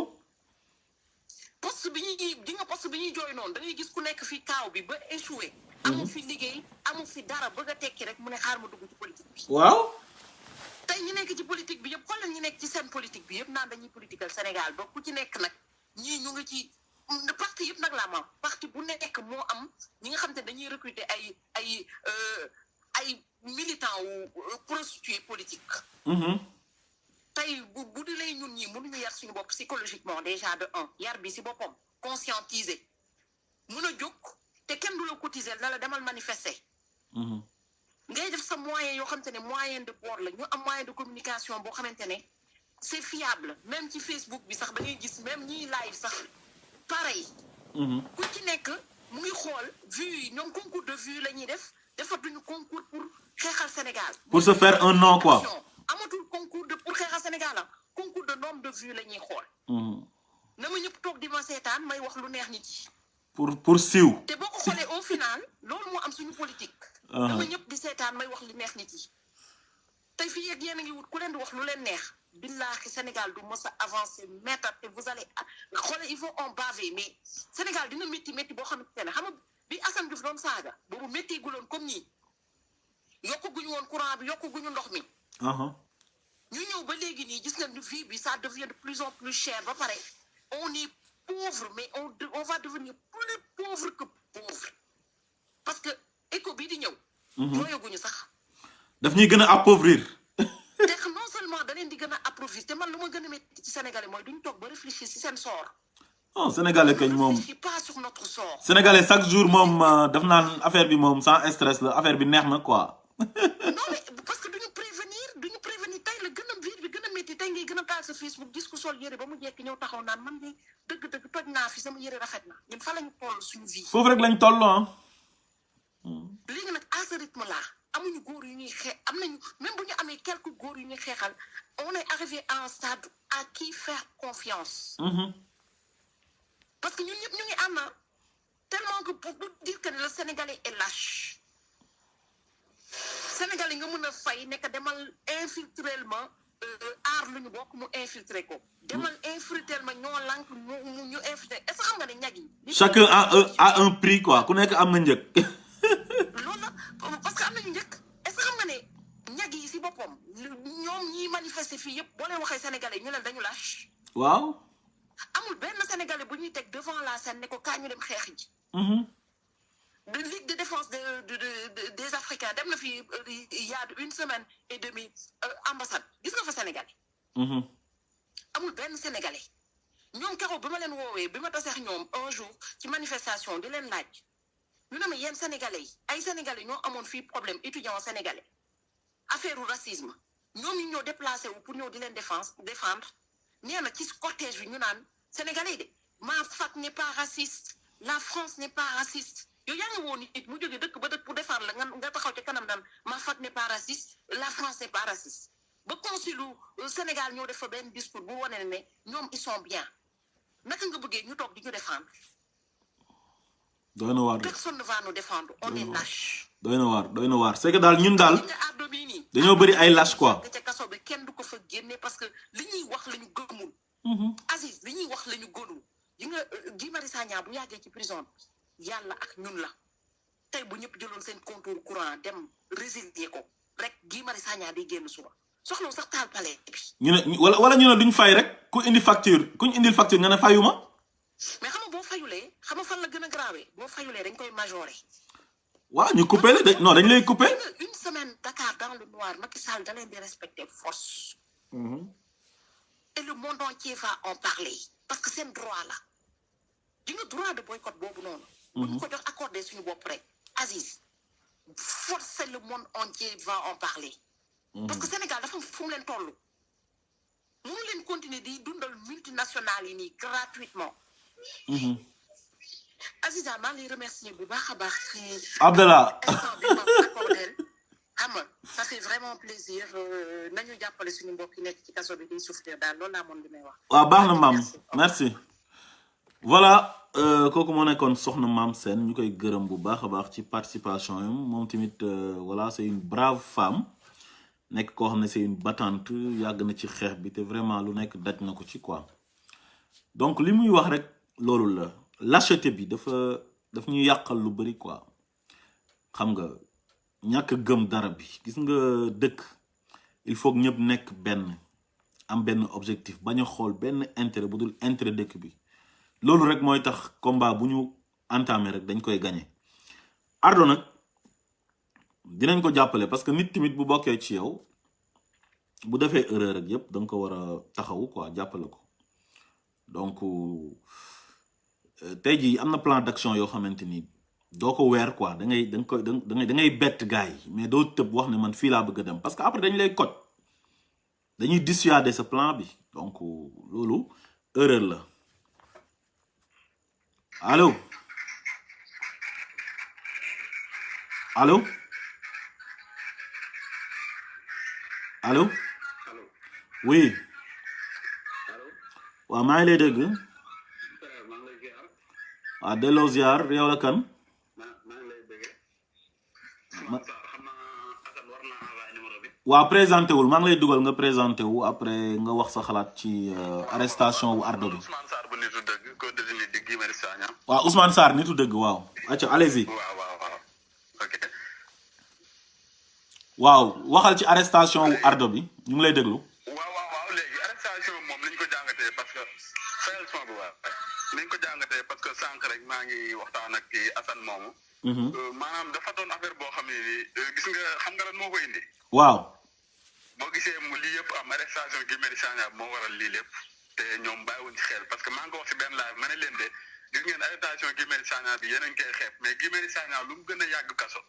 poste bi ñuy jooy noonu da ngay gis ku nekk fi kaaw bi ba échoué amul fi liggéey amul fi dara bëgg a tekki rek mu ne xaar ma dugg ci politique bi waaw tey ñu nekk ci politique bi yëpp xoolal ñu nekk ci seen politique bi yëpp naan dañuy politiqueal Sénégal ba ku ci nekk nag ñii ñu ngi ci parti yëpp nag laa ma parti bu nekk moo am ñi nga xam te dañuy recruter ay militants wu prostituée politique tey bu di lay ñun ñi mënuñu yar suñu bopp psychologiquement déjà de yar bi si boppam conscientiser mën a jóg te kenn du la cotiser na la demal manifester ngay def sa moyen yoo xamante ne moyen de port la ñu am moyen de communication boo xamante ne c'est fiable même ci Facebook bi sax da ngay gis même ñiy live sax pareil ku ci nekk mu ngi xool vues yi ñoom concours de vues la ñuy defatuñu concours pour xeexal Sénégal pour se faire un nom quoi amatul concours pour xeexal Sénégal concours de nombre de vues la ñuy xool na ma ñëpp toog di ma seetaan may wax lu neex nit yi pour siiw te boo ko xoolee au final loolu moo am suñu politique na ma ñëpp di seetaan may wax lu neex nit yi tey fii yéeg yéen a ngi wut ku leen di wax lu leen neex billaahi Sénégal du mës a avancer mètre te vous allez xoolee il faut en baver mais Sénégal dina métti boo xamante ne xam nga bi Assane Diouf doon saaga boobu métti guloon comme nii yokkuguñu woon courant bi yokkuguñu ndox mi ñu ñëw ba léegi nii gis nga ni vie bi ça devient de plus en plus cher ba pare on est pauvre mais on va devenir plus pauvre que pauvre parce que éco bii di ñëw jooyaguñu sax daf ñuy gën a appauvrir te non seulement da leen di gën a appauvrir te man lu ma gën a métti ci Sénégalais mooy duñu toog ba réfléchir si seen sort Sénégalais kañ moom pas sur notre sort Sénégalais chaque jour moom daf naan affaire bi moom sans stress la affaire bi neex na quoi non mais parce que duñu prévenir tey la gën a biir bi gën a métti tey ngay gën a taal sa Facebook gis ko sol yëre ba mu jekk ñëw taxaw naan man de dëgg-dëgg toj naa fi sama yëre rafet na ñun fa lañu toll suñu vie foofu rek lañ toll léegi nag à ce rythme là amuñu góor yu ñuy am nañu même bu ñu amee quelques góor yu ñuy xeexal on est arrivé à un stade à qui faire confiance parce que ñun ñëpp ñu ngi am na tellement que pour dire que le Sénégalais est lâche Sénégalais nga mën a fay nekk demal infiltrer ma aar lu ñu bokk mu infiltrer ko demal infiltrer ma ñoo lànk ñu infiltrer est-ce que xam nga ne ñag yi chacun a un prix quoi ku nekk am na njëg loolu la parce que am nañu njëkk est-ce que xam nga ne ñag yi si boppam ñoom ñiy manifester fii yëpp boo leen waxee Sénégalais ñu leen dañu lâche waaw amul benn Sénégalais bu ñuy teg devant la scène ne ko kaa ñu dem xeex ji de Ligue de défense des Africains dem na fi il y a une semaine et demie ambassade gis nga fa Sénégalais. amul benn Sénégalais ñoom keroog bi ma leen woowee bi ma taseex ñoom un jour ci manifestation di leen laaj ñu ne ma yéen Sénégalais yi ay Sénégalais ñoo amoon fii problème étudiant sénégalais affaire racisme ñoom ñu ñoo déplacé wu pour ñëw di leen défendre nee na ci cortège bi ñu naan Sénégalais de ma fac n'est pas raciste la France n'est pas raciste. yow yaa ngi woon nit mu jógee dëkk ba dëkk pour défendre la nga taxaw ci kanam naan ma fac n'est pas raciste la France n'est pas raciste ba consulu Sénégal ñoo def fa benn discours bu wane ne ñoom ils sont bien naka nga bëggee ñu toog di ñu défendre. doy na waar personne ne va nous défendre on est lâche. doy na waar c'est que daal ñun daal dañoo bëri ay lâche quoi. ca kaso bi kenn du ko fa génne parce que li ñuy wax la ñu gëmul. Aziz li ñuy wax la ñu gëmul yi nga Guy Marius Sagna bu yàggee ci prison yàlla ak ñun la tey bu ñëpp jëloon seen compteur courant dem résilier ko rek Guy Marius Sagna day génn suba soxla sax taal palais bi. ñu ne wala ñu ne duñ fay rek ku indil facture nga ne fayuma. mais xam nga boo fayulee xam nga fan la gën a grave boo fayulee dañ koy majoré. waaw ñu coupé la dañ lay coupé. une semaine Dakar dans le noir Macky Sall da leen di respecter force. et le monde entier va en parler parce que seen droit la. di nga droit de boycott boobu noonu. bu ñu ko jox accordé suñu bopp rek Aziz forcer le monde entier va en parler. parce que Sénégal dafa fu mu leen toll. mënu leen continuer di dundal multinationales yi nii gratuitement. Aziza maa ngi lay remercier bu baax a baax. Abdallah. instant bi ma accordé xam nga ça fait vraiment plaisir nañu jàppale suñu mbokk yi nekk ci kaso bi di souffrir daal loolu laa moom li may wax. waaw baax na maam merci. voilà kooku moo nekkoon soxna Mame Sène ñu koy gërëm bu baax a baax ci participation yi moom tamit voilà c'est une brave femme nekk koo xam ne c'est une battante yàgg na ci xeex bi te vraiment lu nekk daj na ko ci quoi donc li muy wax rek loolu la lâcheté bi daf ñu yàqal lu bari quoi xam nga ñàkk gëm dara bi gis nga dëkk il faut que ñëpp nekk benn am benn objectif bañ a xool benn intérêt bu dul intérêt dëkk bi loolu rek mooy tax combat bu ñu entamé rek dañ koy gagné Ardo nag dinañ ko jàppale parce que nit tamit bu bokkee ci yow bu defee erreur rek yépp da nga ko war a taxawu quoi jàppale ko donc tey jii am na plan d'action yoo xamante ni doo ko weer quoi da ngay bett gars yi mais doo tëb wax ne man fii laa bëgg a dem parce que après dañ lay koj dañuy dissuader ce plan bi donc loolu erreur la. Allô? Allô? Allô? Oui. waaw maa ngi lay dégg. waaw delloo ziar yow la kan. waaw présenté wul maa ngi lay dugal nga présenté wu après nga wax sa xalaat ci arrestation wu Ardo bi. waaw Ousmane Sarr nitu dëgg waaw. acca allez-y. ok. waaw waxal ci arrestation wu Ardo bi ñu ngi lay déglu. waaw léegi arrestation moom li ñu ko jàngatee parce que fayal son bi waaw li ñu ko jàngatee parce que sànq rek maa ngi waxtaan ak kii Assane moomu. maanaam dafa doon affaire boo xam ne gis nga xam nga lan moo ko indi. waaw. boo gisee mu lii yëpp am arrestation Guy Marius Sagna moo waral lii lépp te ñoom bàyyiwuñ ci xel parce que maa ngi ko wax ci benn live ma ne leen de. gis ngeen arrestation Guy Marius Sagna bi yéen a ngi koy xeeb mais Guy Marius Sagna lu mu gën a yàgg kaso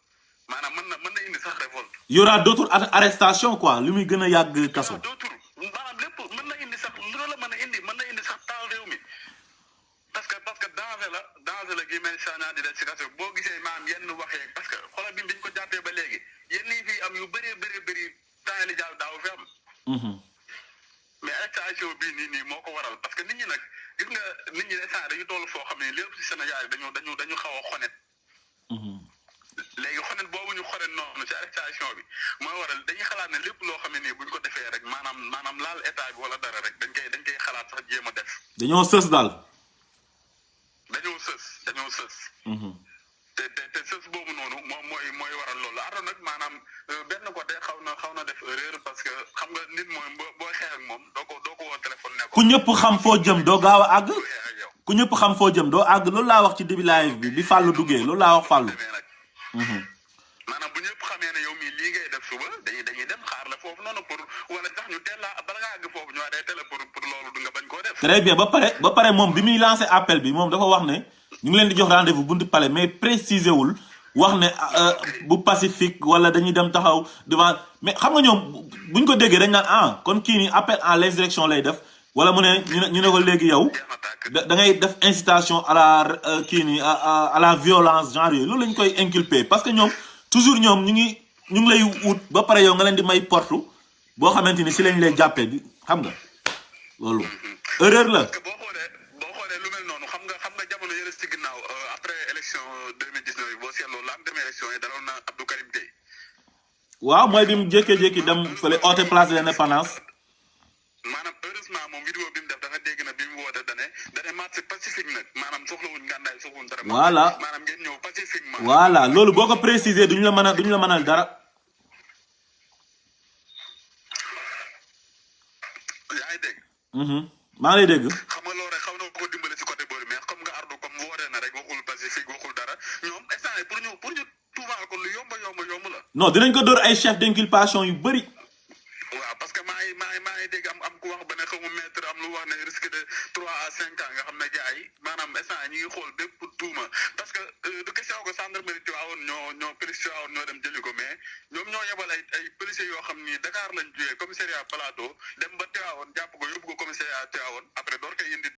maanaam mën na indi sax révolte. y aura d'autres arrestations quoi lu muy gën a yàgg kaso. d'autres maanaam lépp mën na indi sax lu la mën a indi sax taal réew mi parce que danger la Guy Marius Sagna di def ci kaso boo gisee maanaam yenn waxee parce que xoolal bi biñ ko jàppee ba léegi yenn yi fii am yu bëri temps li jàll daaw fi am. mais arrestation bii nii moo ko waral parce que nit ñi nag gis nga nit ñi instant dañu toll foo xam ne lépp ci Sénégal dañu xaw a xonet. léegi xonet boobu ñu xonet noonu ci arrestation bi mooy waral dañuy xalaat ne lépp loo xam ne nii buñ ko defee rek maanaam laal état bi wala dara rek dañ koy xalaat sax jéem a def. dañoo sës daal. dañoo sës. te sës boobu noonu moom mooy waral loolu Ardo nag maanaam benn côté xaw na def erreur parce que xam nga nit mooy boo xeex ak moom doo ko woo téléphone ne ko. ku ñëpp xam foo jëm doo gaaw a àgg. ku ñëpp xam foo jëm doo àgg loolu laa wax ci début live bi Fallou duggee loolu laa wax Fallou. maanaam bu ñëpp xamee ne yow mii lii ngay def suba dañuy dem xaar la foofu noonu pour wala sax ñu teel la bala ngaa àgg foofu ñu arrêté la pour loolu du nga bañ koo def. très bien ba pare moom bi muy lancé appel bi moom dafa wax ne ñu ngi leen di jox rendez-vous buntu palais mais préciser wul wax ne bu pacifique wala dañuy dem taxaw devant mais xam nga ñoom buñ ko déggee dañ naan kon kii nii appel à l'insurrection lay def wala mu ne ñu ne ko léegi yow da ngay def incitation à la kii nii à la violence genre yooyu loolu lañ koy inculper parce que ñoom toujours ñoom ñu ngi lay wut ba pare yow nga leen di may porte boo xamante ni si lañ lay jàppee bi xam nga loolu erreur la. boo xoolee lu mel noonu xam nga jamono yële ci ginnaaw après élection 2019 yi boo seetloo la am demee élection yi daloon na Abdou Karim Gueye. waaw mooy bi mu jékkee-jékki dem fële oote place de l'indépendance. maanaam heureusement moom vidéo bi mu def da nga dégg na bi mu woote dane marche pacifique nag maanaam soxlawuñ ngàndaay soxlawuñ dara. voilà maanaam ngeen ñëw pacifiquement. voilà loolu boo ko préciser duñu la mënal dara. yaa ngi dégg. maa ngi lay dégg. xam nga loolu rek xaw na ko dimbale ci côté boobu mais comme nga ardu comme woote na rek waxul pacifique waxul dara ñoom instant yi pour ñu tuumaal ko lu yomb la. non dinañ ko dóor ay chef d'inculpation yu bëri. waaw parce que maa ngi dégg am ku wax ba ne xaw ma maître am lu wax ne risque de 3 à 5 ans nga xam ne gars yi maanaam instant ñi ngi xool bépp tuuma parce que du question ko gendarmerie Tivaouane ñoo police Tivaouane ñoo dem jëli ko mais ñoom ñoo yebal ay policiers yoo xam ni Dakar lañ jógee commissariat Plateau dem ba Tivaouane jàpp ko yóbbu ko commissariat Tivaouane après door koy indi